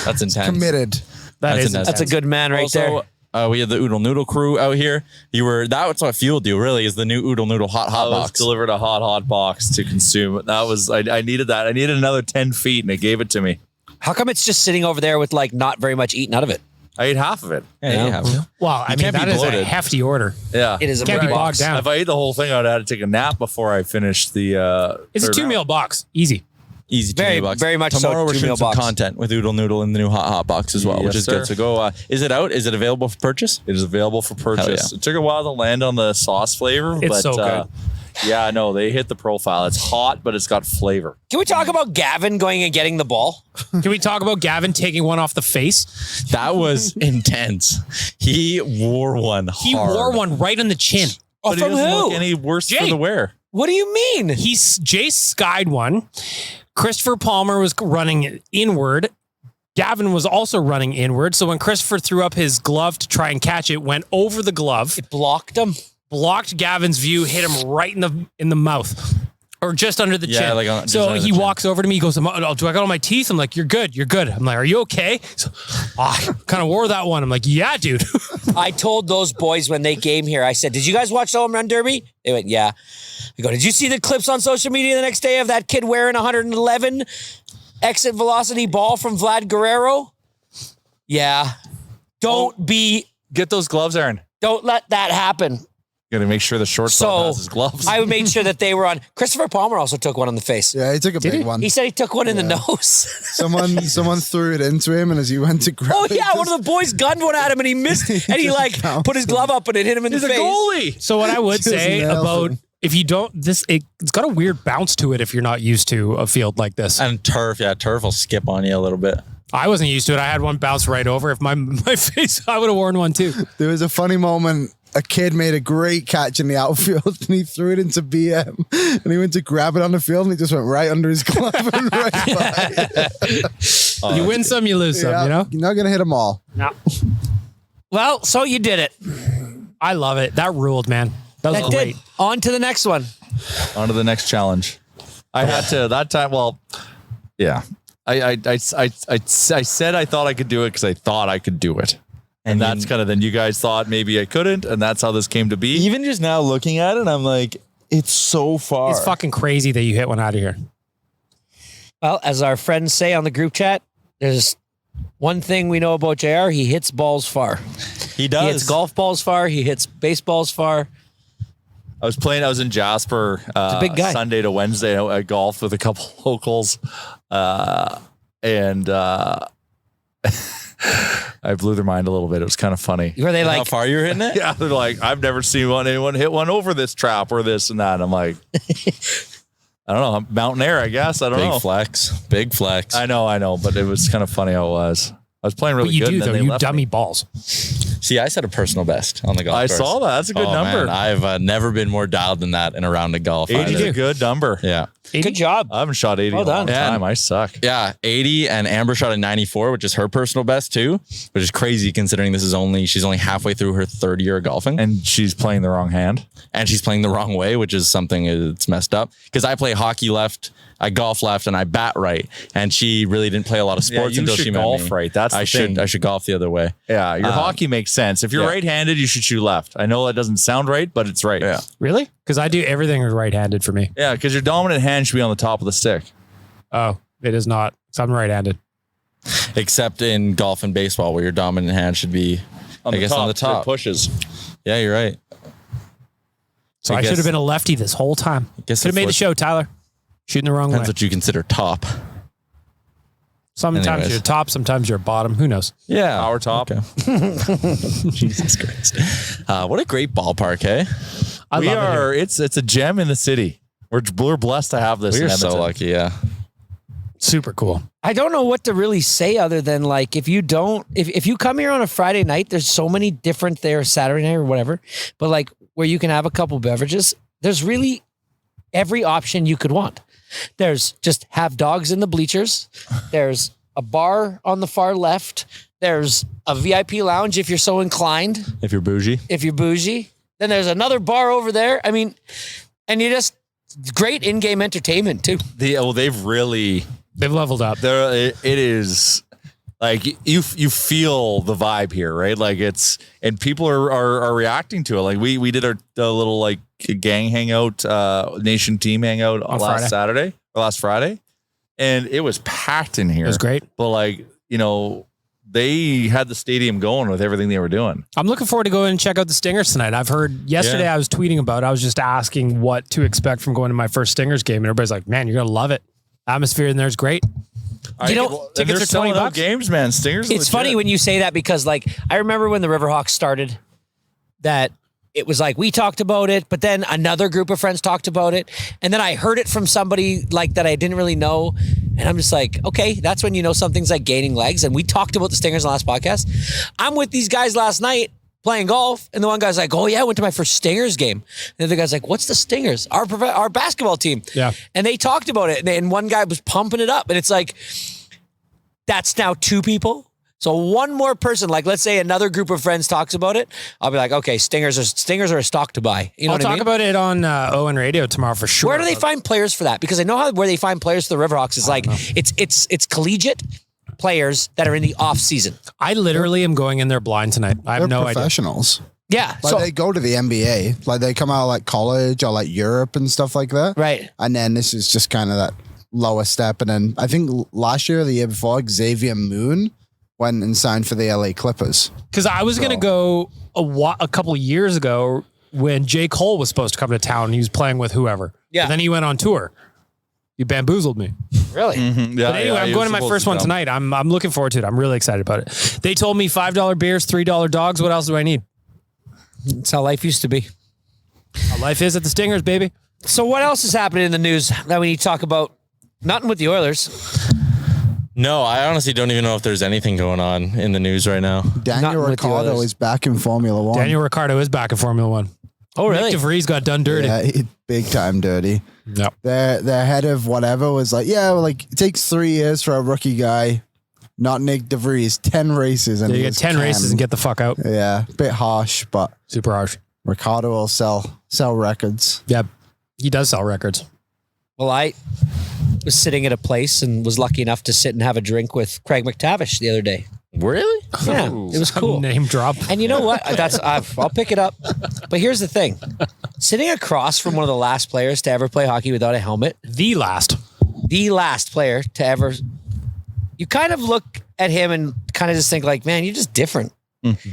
That's intense. Committed. That's is intense. That's a good man right there. We had the Oodle Noodle crew out here. That's what fueled you, really, is the new Oodle Noodle hot I was box. delivered a hot box to consume. That was I needed that. I needed another 10 feet, and it gave it to me. How come it's just sitting over there with like not very much eaten out of it? I ate half of it. Yeah, you have. Well, I mean, can't be that is a bloated. hefty order. Yeah, It is a Can't big be box. bogged down. If I ate the whole thing, I'd have to take a nap before I finished the. It's a third 2-meal round. box. Easy. Easy Very- $2 very much so, Tomorrow we're 2 shooting meal some box. content with Oodle Noodle in the new hot box as well, which Yes, is good. sir. So go. Is it out? Is it available for purchase? It is available for purchase. yeah. It took a while to land on the sauce flavor, It's but so good. yeah, no, they hit the profile. It's hot, but it's got flavor. Can we talk about Gavin going and getting the ball? Can we talk about Gavin taking one off the face? That was intense. He wore one. He hard. wore one right on the chin. But he from doesn't who? look any worse for Jay. the wear. What do you mean? Jay skied one. Christopher Palmer was running inward. Gavin was also running inward. So when Christopher threw up his glove to try and catch it, went over the glove, It blocked him. blocked Gavin's view, hit him right in the mouth. Or just under the Yeah, chin. like just so under the he chin. walks over to me. He goes, do I got all my teeth? I'm like, you're good. You're good. I'm like, are you okay? So, I kind of wore that one. I'm like, yeah, dude. I told those boys when they came here, I said, did you guys watch the Home Run Derby? They went, yeah. I go, did you see the clips on social media the next day of that kid wearing 111 exit velocity ball from Vlad Guerrero? Yeah. Don't Get those gloves, Aaron. don't let that happen. Got to make sure the shortstop So has his gloves. I made sure that they were on. Christopher Palmer also took one on the face. Yeah, he took a big one. He said he took one in the nose. Someone threw it into him, and as he went to grab Oh it, yeah, one of the boys gunned one at him and he missed, and he like bounced put his glove up and it hit him in the face. goalie. So what I would Just say nailed about him. if you don't it's got a weird bounce to it if you're not used to a field like this. And turf. Yeah, turf will skip on you a little bit. I wasn't used to it. I had one bounce right over. If my face, I would have worn one too. There was a funny moment. A kid made a great catch in the outfield, and he threw it into BM, and he went to grab it on the field, and he just went right under his glove and right by. You win some, you lose some. Yeah, You know. you're not gonna hit them all. Well, so you did it. I love it. That ruled, man. That was That great. did. On to the next one. On to the next challenge. I had to that time. Well, yeah. I said I thought I could do it because I thought I could do it. And that's kind of then you guys thought maybe I couldn't, and that's how this came to be. Even just now looking at it, I'm like, it's so far. It's fucking crazy that you hit one out of here. Well, as our friends say on the group chat, there's one thing we know about JR. He hits balls far. He does. He hits golf balls far. He hits baseballs far. I was in Jasper a big guy. Sunday to Wednesday. I golfed with a couple locals, and I blew their mind a little bit. It was kind of funny. Were they How like, far you're hitting it? Yeah, they're like, I've never seen anyone hit one over this trap or this and that. I'm like, I don't know. I'm mountain air, I guess. I don't know. Big flex. Big flex. I know, but it was kind of funny how it was. I was playing really But you good. do and then though. they You left dummy me. balls. See, I set a personal best on the golf I course. saw that. That's a good number. Man, I've never been more dialed than that in a round of golf. 80 is either. a good number. Yeah. Good job. I haven't shot 80 Well in a long done. time. I suck. Yeah, 80, and Amber shot a 94, which is her personal best too, which is crazy considering she's only halfway through her third year of golfing. And she's playing the wrong hand. And she's playing the wrong way, which is something that's messed up. Because I play hockey left, I golf left, and I bat right. And she really didn't play a lot of sports you until should she met golf me. right. That's the thing. I should golf the other way. Yeah, your hockey makes sense. If you're yeah. right-handed, you should shoot left. I know that doesn't sound right, but it's right. Yeah. Really? Because I do everything right-handed for me. Yeah, because your dominant hand should be on the top of the stick. Oh, it is not. So I'm right-handed. Except in golf and baseball, where your dominant hand should be, on the top. It pushes. Yeah, you're right. So I should have been a lefty this whole time. guess Could have made the show, Tyler. Shooting the wrong way. Depends what you consider top. Sometimes Anyways. you're top, sometimes you're bottom. Who knows? Yeah. Power top. Okay. Jesus Christ. What a great ballpark, hey? I we love it are. here. It's a gem in the city. We're blessed to have this. We're in so Edmonton. lucky, yeah. Super cool. I don't know what to really say other than like if you come here on a Friday night, there's so many different there, Saturday night or whatever, but like where you can have a couple beverages, there's really every option you could want. There's just have dogs in the bleachers. There's a bar on the far left. There's a VIP lounge if you're so inclined. If you're bougie. If you're bougie. Then there's another bar over there. I mean, and you just great in-game entertainment too. They've really. They've leveled up. It is like you feel the vibe here, right? Like and people are reacting to it. Like we did our little like gang hangout, nation team hangout on last Friday, and it was packed in here. It was great. But like, they had the stadium going with everything they were doing. I'm looking forward to going and check out the Stingers tonight. I've heard yesterday I was tweeting about it. I was just asking what to expect from going to my first Stingers game. And everybody's like, man, you're going to love it. Atmosphere in there is great. Tickets are $20. Games, man. Stingers. It's funny when you say that because like I remember when the Riverhawks started that it was like we talked about it, but then another group of friends talked about it. And then I heard it from somebody like that I didn't really know. And I'm just like, okay, that's when you know something's like gaining legs. And we talked about the Stingers in the last podcast. I'm with these guys last night playing golf, and the one guy's like, oh yeah, I went to my first Stingers game. And the other guy's like, what's the Stingers? Our basketball team. Yeah. And they talked about it, and one guy was pumping it up. And it's like, that's now two people. So one more person, like let's say another group of friends talks about it, I'll be like, okay, Stingers are a stock to buy. You know I'll what I talk mean? about it on Owen Radio tomorrow for sure. Where do they find players for that? Because I know where they find players for the Riverhawks is like it's collegiate players that are in the off season. I literally am going in there blind tonight. I have They're no idea. professionals. Yeah. Like So they go to the NBA. Like they come out of like college or like Europe and stuff like that. right. And then this is just kind of that lower step. And then I think last year or the year before, Xavier Moon went and signed for the LA Clippers. Because I was going to go a couple of years ago when J. Cole was supposed to come to town. He was playing with whoever. Yeah. And then he went on tour. You bamboozled me. Really? Yeah, But anyway, I'm going to my first one tonight. I'm looking forward to it. I'm really excited about it. They told me $5 beers, $3 dogs. What else do I need? That's how life used to be. How life is at the Stingers, baby. So what else is happening in the news that we need to talk about? Nothing with the Oilers. No, I honestly don't even know if there's anything going on in the news right now. Daniel Not with the Ricciardo others. is back in Formula One. Daniel Ricciardo is back in Formula One. Oh, really? Nick DeVries got done dirty. Yeah, big time dirty. Yep. Their head of whatever was like, yeah, well, like it takes 3 years for a rookie guy. Not Nick DeVries. 10 races and You he get was 10 races and get the fuck out. Yeah, bit harsh, but Super harsh. Ricciardo will sell records. Yep. He does sell records. Well, I was sitting at a place and was lucky enough to sit and have a drink with Craig McTavish the other day. Really? Yeah, it was cool. Name drop. And you know what? I'll pick it up. But here's the thing. Sitting across from one of the last players to ever play hockey without a helmet, The last player to ever, you kind of look at him and kind of just think like, man, you're just different.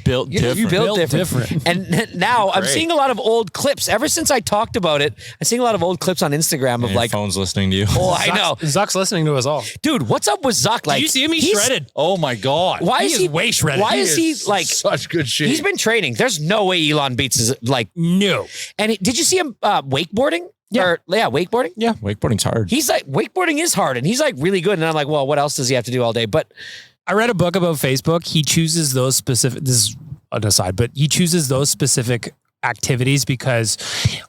Built You different. built Built different. And now I'm seeing a lot of old clips. Ever since I talked about it, I'm seeing a lot of old clips on Instagram of Your like, phone's listening to you. oh, I know. Zuck's listening to us all. Dude, what's up with Zuck? Like, Did you see him? He's shredded. Oh my God. Why He is is he way shredded. Why He is he like, such good shit? he's been training. There's no way Elon beats his, like, No. and did you see him wakeboarding? Yeah. Wakeboarding? Yeah. Wakeboarding's hard. He's like, wakeboarding is hard and he's like really good. And I'm like, well, what else does he have to do all day? But I read a book about Facebook. He chooses those specific, this is an aside, but he chooses those specific activities because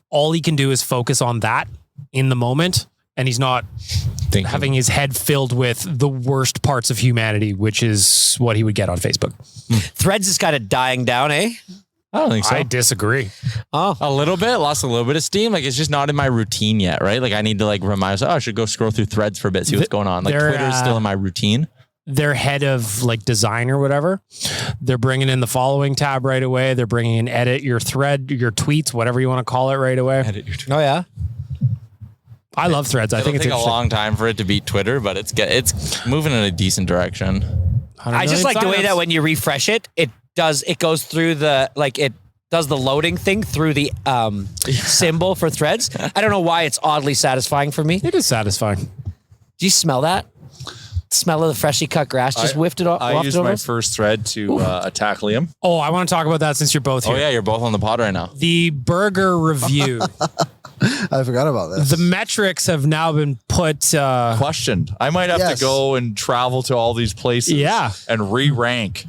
all he can do is focus on that in the moment. And he's not having his head filled with the worst parts of humanity, which is what he would get on Facebook. Threads is kind of dying down, eh? I don't think so. I disagree. Oh, A little bit, lost a little bit of steam. Like it's just not in my routine yet, right? Like I need to like remind myself, I should go scroll through Threads for a bit, see what's going on. Like they're, Twitter's still in my routine. Their head of like design or whatever, they're bringing in the following tab right away. They're bringing in edit your thread, your tweets, whatever you want to call it right away. Edit your tweet. oh yeah. I love Threads. I think it's take a interesting. long time for it to beat Twitter, but it's moving in a decent direction. 100 I just million like the way signups. that when you refresh it, it goes through it does the loading thing through the symbol for Threads. I don't know why it's oddly satisfying for me. It is satisfying. Do you smell that? Smell of the freshly cut grass just whiffed it off. I used over my us? first thread to attack Liam. Oh, I want to talk about that since you're both here. Oh yeah, you're both on the pod right now. The burger review. I forgot about this. The metrics have now been put. Questioned. I might have Yes. to go and travel to all these places. Yeah. And re-rank.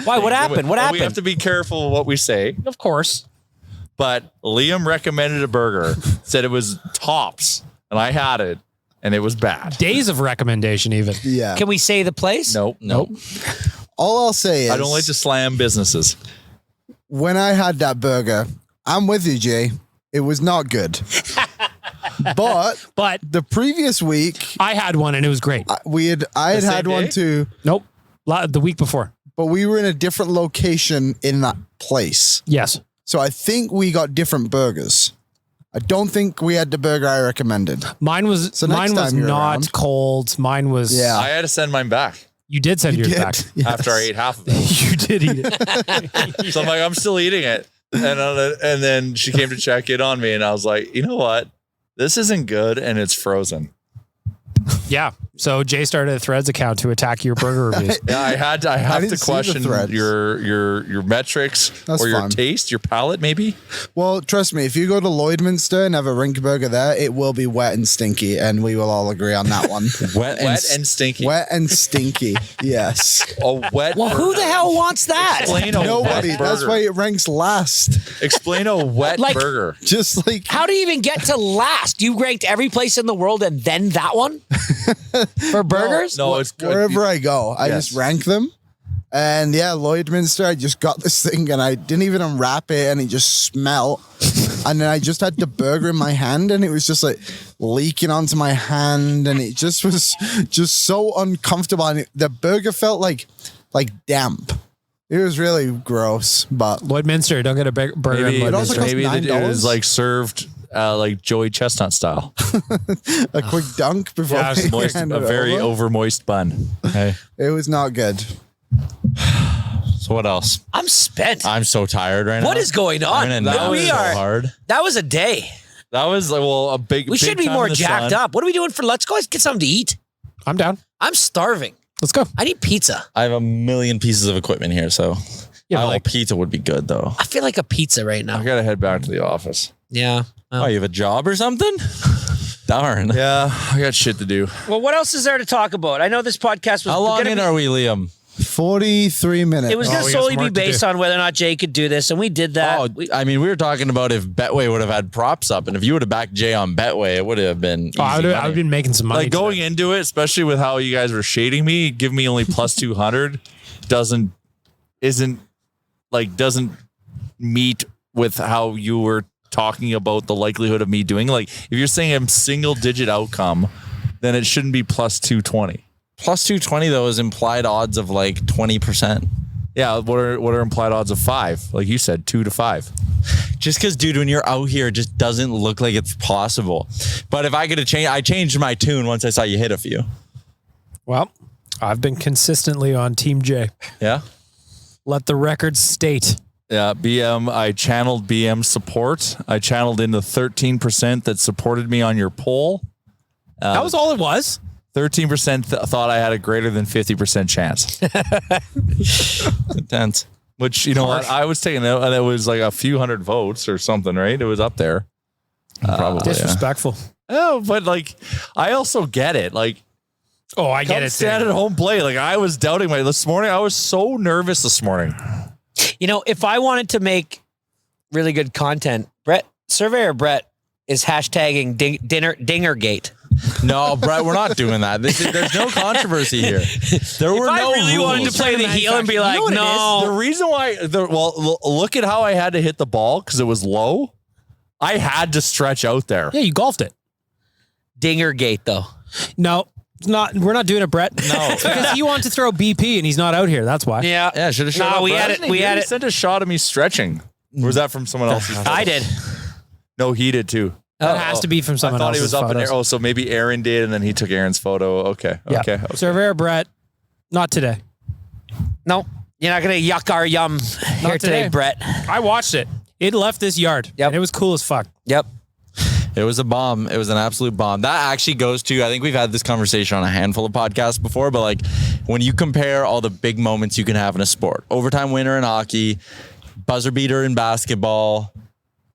Why? What happened? What We happened? have to be careful of what we say. Of course. But Liam recommended a burger, said it was tops, and I had it, and it was bad. Days of recommendation, even. Yeah. Can we say the place? Nope. All I'll say is I don't like to slam businesses. when I had that burger, I'm with you, Jay. It was not good. But But the previous week, I had one and it was great. I had same had one day? too, Nope. The week before. but we were in a different location in that place. Yes. So I think we got different burgers. I don't think we had the burger I recommended. Mine was So next time you're not around- cold. Mine was. Yeah. I had to send mine back You did send yours Did. back. Yes. after I ate half of it. You did eat it. So I'm like, I'm still eating it. And then she came to check in on me, and I was like, you know what? This isn't good, and it's frozen. Yeah. So Jay started a Threads account to attack your burger reviews. Yeah, I have to didn't see the question threads. your metrics That's or your fine. taste, your palate, maybe. Well, trust me, if you go to Lloydminster and have a rink burger there, it will be wet and stinky, and we will all agree on that one. Wet and stinky. Wet and stinky. Yes. A wet. Well, who the hell wants that? Explain a Nobody. wet That's burger. why it ranks last. Explain a wet Like- burger. Just like How do you even get to last? You ranked every place in the world and then that one for burgers? No, it's good. wherever I go, I Yes. just rank them. And yeah, Lloydminster, I just got this thing and I didn't even unwrap it and it just smelled. And then I just had the burger in my hand and it was just like leaking onto my hand and it just was just so uncomfortable. And the burger felt like damp. It was really gross, but Lloydminster, don't get a burger Maybe, in also Lloydminster. costs maybe it was $9. like served like Joey Chestnut style. a quick dunk before Yeah, it's I Moist, a handed it very over. over moist bun. Okay. It was not good. So what else? I'm spent. I'm so tired right now. What is going on? I'm gonna nap We so are- hard. That was a day. That was a big. We big should be time more in the jacked sun. up. What are we doing for? Let's go get something to eat. I'm down. I'm starving. Let's go. I need pizza. I have a million pieces of equipment here, so Yeah, like like pizza would be good though. I feel like a pizza right I now. gotta head back to the office. Yeah. Oh, you have a job or something? Darn. Yeah, I got shit to do. Well, what else is there to talk about? I know this podcast was How long gonna in be, are we, Liam? 43 minutes. it was going to we got solely some be work to based do. on whether or not Jay could do this, and we did that. Oh, I mean, we were talking about if Betway would have had props up, and if you would have backed Jay on Betway, it would have been. I easy would money. have been making some money. Like going today. into it, especially with how you guys were shading me, give me only plus 200 doesn't meet with how you were talking about the likelihood of me doing. Like if you're saying I'm single digit outcome, then it shouldn't be plus 220. Plus 220 though is implied odds of like 20%. Yeah, what are implied odds of 5? Like you said, 2 to 5. Just because, dude, when you're out here, it just doesn't look like it's possible. But if I could have changed, I changed my tune once I saw you hit a few. Well, I've been consistently on Team J. Yeah. Let the record state. Yeah, BM. I channeled BM support. I channeled in the 13% that supported me on your poll. That was all it was. 13% thought I had a greater than 50% chance. Intense. Which, you know what? I was taking that. It was like a few hundred votes or something, right? It was up there. Probably. Disrespectful. Oh, but like, I also get it. Like, Oh, I get Come it. stand dude. at home plate. Like I was doubting this morning. I was so nervous this morning. You know, if I wanted to make really good content, Surveyor Brett is hashtagging Dingergate. No, Brett, we're not doing that. There's no controversy here. There were no rules. wanted to play the heel and be like, You know what it no. is? The reason why, look at how I had to hit the ball because it was low. I had to stretch out there. Yeah, you golfed it. Dingergate, though. No, it's not. We're not doing it, Brett. No. Because he wants to throw BP and he's not out here. That's why. Yeah. Should have showed No, up. we Brett. had it. We had He it. sent a shot of me stretching. Or was that from someone else? I did. No, he did too. That has to be from I someone thought he else's was up in photos. there. Oh, so maybe Aaron did, and then he took Aaron's photo. Okay. Yeah. Okay. Surveyor Brett, not today. No, you're not going to yuck our yum here today, today. Brett. I watched it. It left this yard. Yep. And it was cool as fuck. Yep. It was a bomb. It was an absolute bomb. That actually goes to, I think we've had this conversation on a handful of podcasts before, but like when you compare all the big moments you can have in a sport, overtime winner in hockey, buzzer beater in basketball,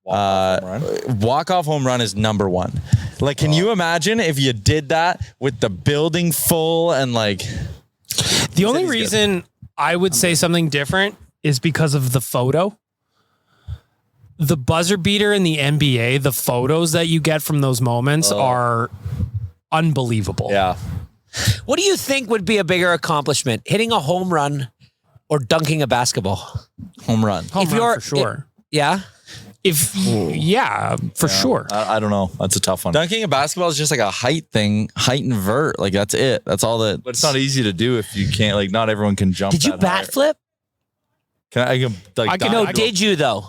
walk-off home run is number one. Like, can you imagine if you did that with the building full and like... The only reason I would say something different is because of the photo. The buzzer beater in the NBA, the photos that you get from those moments are unbelievable. Yeah. What do you think would be a bigger accomplishment? Hitting a home run or dunking a basketball? Home run. Home run for sure. Yeah. For sure. I don't know. That's a tough one. Dunking a basketball is just like a height thing, height and vert. Like that's it. That's all that. But it's not easy to do if you can't. Like, not everyone can jump. Did you that bat high. flip? I can like. No, did you though?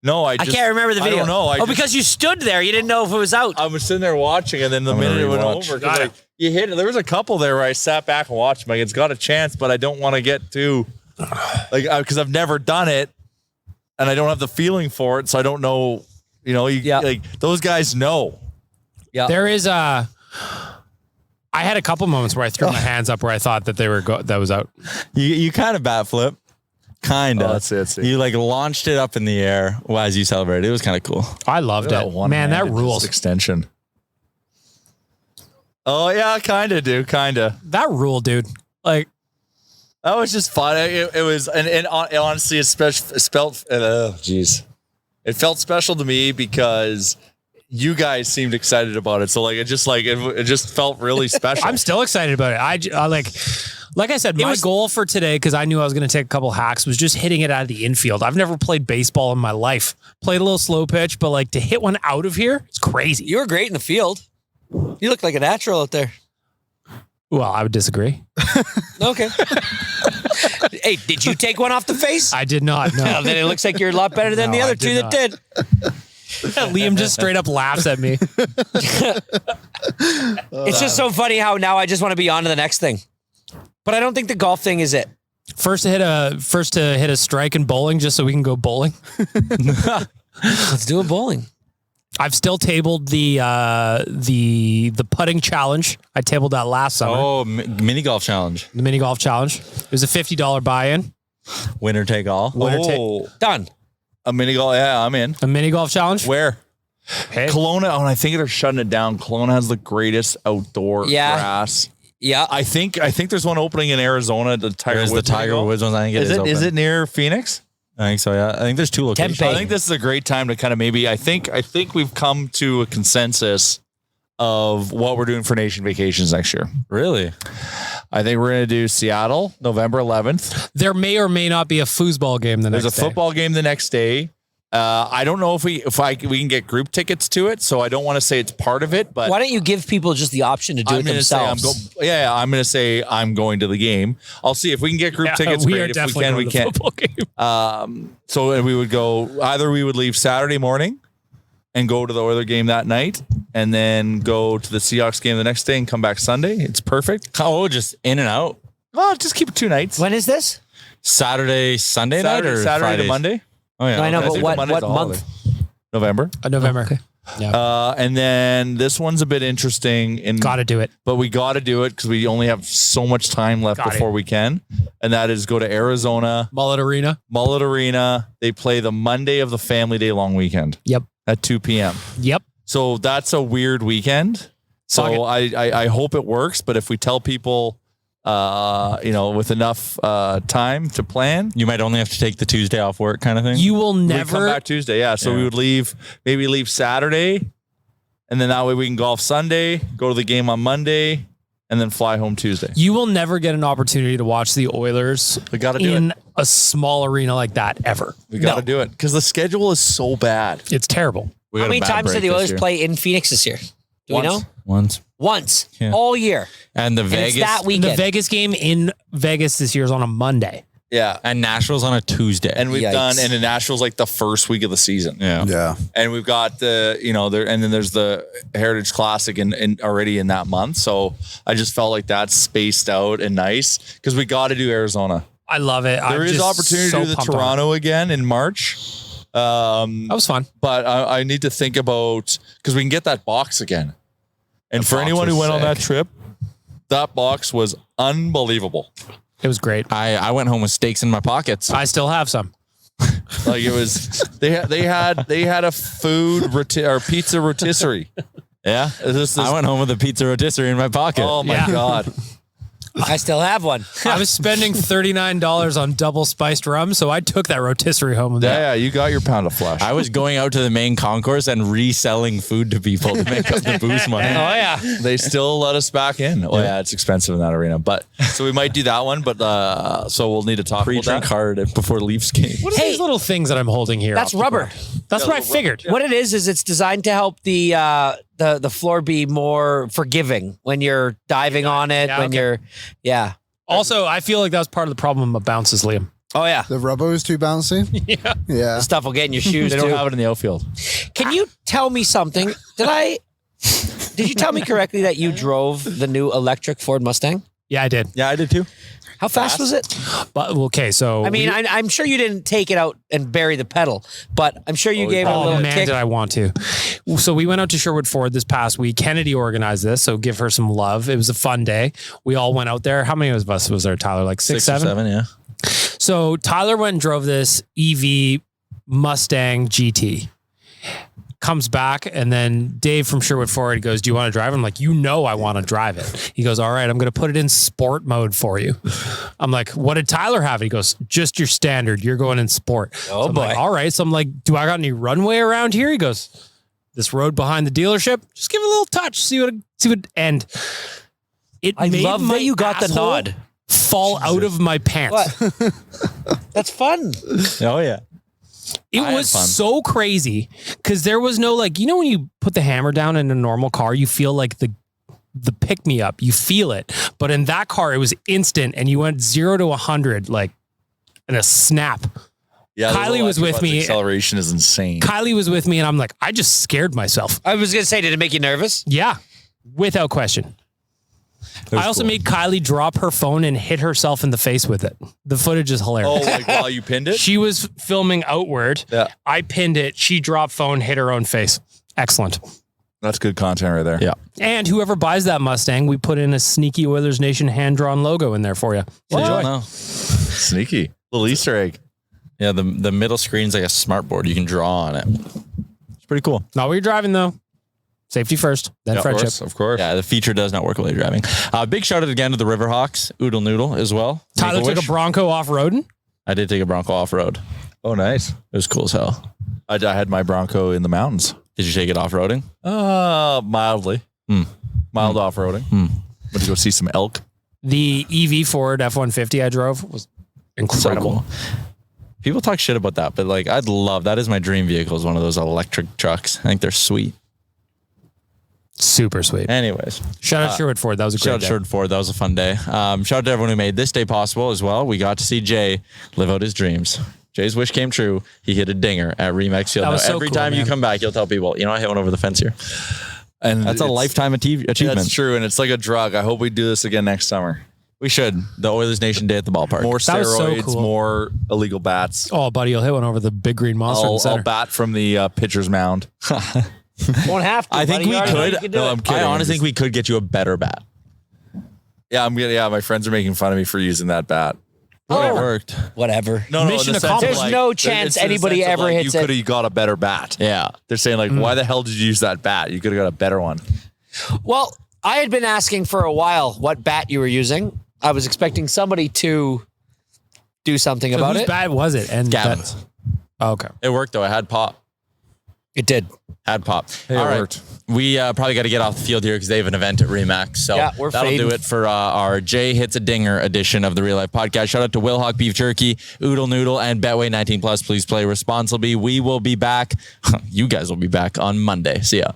No, I can't remember the video. I don't know. Because you stood there, you didn't know if it was out. I was sitting there watching, and then the minute it went over, 'cause, like, you hit it. There was a couple there where I sat back and watched. Like, it's got a chance, but I don't want to get too, like, because I've never done it, and I don't have the feeling for it, so I don't know. You know, like those guys know. Yeah, there is I had a couple moments where I threw my hands up where I thought that they were that was out. You kind of bat flip. Kind of. That's it. You like launched it up in the air as you celebrated. It was kind of cool. I loved it. Man, that rules. Extension. Oh, yeah, kind of, dude. Kind of. That rule, dude. Like, that was just fun. It was, and honestly, it felt special to me because you guys seemed excited about it. So like, it just felt really special. I'm still excited about it. I like I said, my goal for today, because I knew I was going to take a couple hacks, was just hitting it out of the infield. I've never played baseball in my life. Played a little slow pitch, but like to hit one out of here, it's crazy. You were great in the field. You look like a natural out there. Well, I would disagree. Okay. Hey, did you take one off the face? I did not. No. Well, then it looks like you're a lot better than the other two that did. Liam just straight up laughs at me. It's just so funny how now I just want to be on to the next thing. But I don't think the golf thing is it. First to hit a strike in bowling, just so we can go bowling. Let's do a bowling. I've still tabled the putting challenge. I tabled that last summer. Oh, mini golf challenge. The mini golf challenge. It was a $50 buy-in. Winner take all. Done. A mini golf. Yeah, I'm in. A mini golf challenge. Where? Hey. Kelowna. Oh, and I think they're shutting it down. Kelowna has the greatest outdoor grass. Yeah, I think there's one opening in Arizona. The Tiger Woods ones. I think it is. Is it near Phoenix? I think so. Yeah, I think there's two locations. Tempe. I think this is a great time to kind of maybe. I think we've come to a consensus of what we're doing for Nation Vacations next year. Really? I think we're going to do Seattle, November 11th. There may or may not be a foosball game the next day. There's a football game the next day. I don't know if we can get group tickets to it, so I don't want to say it's part of it. But why don't you give people just the option to do it themselves? I'm going to say I'm going to the game. I'll see if we can get group tickets. We great. are definitely going to the football game. So we would go. Either we would leave Saturday morning and go to the Oilers game that night, and then go to the Seahawks game the next day and come back Sunday. It's perfect. Oh, just in and out. Well, just keep it 2 nights. When is this? Sunday night or Saturday Fridays? to Monday. Oh yeah. No, I know, Okay. but Monday's what a month? November. November. Okay. Yeah. And then this one's a bit interesting. Got to do it. But we got to do it because we only have so much time left before we can. And that is go to Arizona. Mullet Arena. They play the Monday of the Family Day long weekend. Yep. At 2 p.m. Yep. So that's a weird weekend. So I hope it works. But if we tell people, with enough time to plan, You might only have to take the Tuesday off work kind of thing. You will we come never. back Tuesday. Yeah. So we would leave Saturday, and then that way we can golf Sunday, go to the game on Monday, and then fly home Tuesday. You will never get an opportunity to watch the Oilers We got to do in it. a small arena like that ever. We got to do it because the schedule is so bad. It's terrible. We How got a many bad times did break the this Oilers year. play in Phoenix this year? Do we know? Once. Once. Yeah. All year. And the And Vegas. it's that The weekend. Vegas game in Vegas this year is on a Monday. Yeah. And Nashville's on a Tuesday. And we've Yikes. done, and the Nationals like the first week of the season. yeah. Yeah. And we've got and then there's the Heritage Classic in already in that month. So I just felt like that's spaced out and nice because we got to do Arizona. I love it. There is opportunity to do the Toronto again in March. That was fun. But I need to think about, because we can get that box again. And for box anyone who was went on that sick. trip, that box was unbelievable. It was great. I went home with steaks in my pockets. I still have some. Like it was, they had a food or pizza rotisserie. Yeah. I went home with a pizza rotisserie in my pocket. Oh my Yeah. God. I still have one. I was spending $39 on double spiced rum, so I took that rotisserie home with me. Yeah, you got your pound of flesh. I was going out to the main concourse and reselling food to people to make up the booze money. Oh, yeah. They still let us back in. Oh yeah, it's expensive in that arena. But so we might do that one, but so we'll need to talk about Pre-drink that. hard before Leafs game. What are Hey, these little things that I'm holding here? That's off the rubber. ground? That's what I figured. What it is it's designed to help the floor be more forgiving when you're diving on it, Yeah, when okay. you're, yeah. Also, I feel like that was part of the problem of bounces, Liam. Oh, yeah. The rubber was too bouncy. Yeah. Yeah. Stuff will get in your shoes, They don't too. have it in the outfield. Can you tell me something? Did you tell me correctly that you drove the new electric Ford Mustang? Yeah, I did. Yeah, I did too. How fast was it? But okay, so I mean, I'm sure you didn't take it out and bury the pedal, but I'm sure you gave it a oh little man, kick. did I want to? So we went out to Sherwood Ford this past week. Kennedy organized this, so give her some love. It was a fun day. We all went out there. How many of us was there, Tyler? Like six, Or seven? seven, yeah. So Tyler went and drove this EV Mustang GT. Comes back, and then Dave from Sherwood Ford goes, "Do you want to drive?" I'm like, I want to drive it. He goes, "All right, I'm going to put it in sport mode for you." I'm like, "What did Tyler have?" He goes, "Just your standard. You're going in sport." Oh, So I'm like, boy. all right. So I'm like, "Do I got any runway around here?" He goes, "This road behind the dealership. Just give it a little touch. See what. And it I made love my that you got the asshole nod. fall out of my pants. What? That's fun. Oh, yeah. It I had was fun. so crazy because there was no when you put the hammer down in a normal car, you feel like the pick me up, you feel it. But in that car, it was instant, and you went 0 to 100 like in a snap. Yeah, Kylie was with me. Acceleration is insane. Kylie was with me, and I'm like, I just scared myself. I was going to say, did it make you nervous? Yeah, without question. I also made Kylie drop her phone and hit herself in the face with it. The footage is hilarious. Oh, like while you pinned it? She was filming outward. Yeah. I pinned it. She dropped phone, hit her own face. Excellent. That's good content right there. Yeah. And whoever buys that Mustang, we put in a sneaky Oilers Nation hand-drawn logo in there for you. Enjoy. No. Sneaky. Little Easter egg. Yeah, the middle screen's like a smart board. You can draw on it. It's pretty cool. Not while you're driving, though. Safety first, then Yeah, friendship. Of course. Yeah, the feature does not work while you're driving. Big shout out again to the Riverhawks, Oodle Noodle as well. Tyler took a Make-A-Wish. Bronco off-roading. I did take a Bronco off-road. Oh, nice. It was cool as hell. I had my Bronco in the mountains. Did you take it off-roading? Mildly. Mild off-roading. Went to go see some elk. The EV Ford F-150 I drove was incredible. So cool. People talk shit about that, but like I'd love that is my dream vehicle is one of those electric trucks. I think they're sweet. Super sweet. Anyways, Shout out Sherwood Ford. That was a shout great out day. Sherwood Ford. That was a fun day. Shout out to everyone who made this day possible as well. We got to see Jay live out his dreams. Jay's wish came true. He hit a dinger at ReMax Field. That Now, was so every cool, time you man. come back, you'll tell people, I hit one over the fence here. And That's a it's- lifetime achievement. That's true. And it's like a drug. I hope we do this again next summer. We should. The Oilers Nation Day at the ballpark. More That was so steroids, cool. more illegal bats. Oh, buddy, you'll hit one over the big green monster in the I'll center. bat from the pitcher's mound. Won't have to. I think buddy. we You already know you could. can do No, it. I'm kidding. I honestly think we could get you a better bat. Yeah, my friends are making fun of me for using that bat. It worked. Whatever. No, Mission in the sense of, accomplished. There's no chance it's in the anybody sense of, ever hits you it. could have got a better bat. Yeah. They're saying like, why the hell did you use that bat? You could have got a better one. Well, I had been asking for a while what bat you were using. I was expecting somebody to do something about whose it. bat was it? And Gavin's. Okay. It worked though. It had pop. It did. Had pop. Hey, All it right. worked. We probably got to get off the field here because they have an event at ReMax. So Yeah, we're that'll fading. do it for our Jay Hits a Dinger edition of the Real Life Podcast. Shout out to Will Hawk Beef Jerky, Oodle Noodle, and Betway 19 Plus. Please play responsibly. We will be back. You guys will be back on Monday. See ya.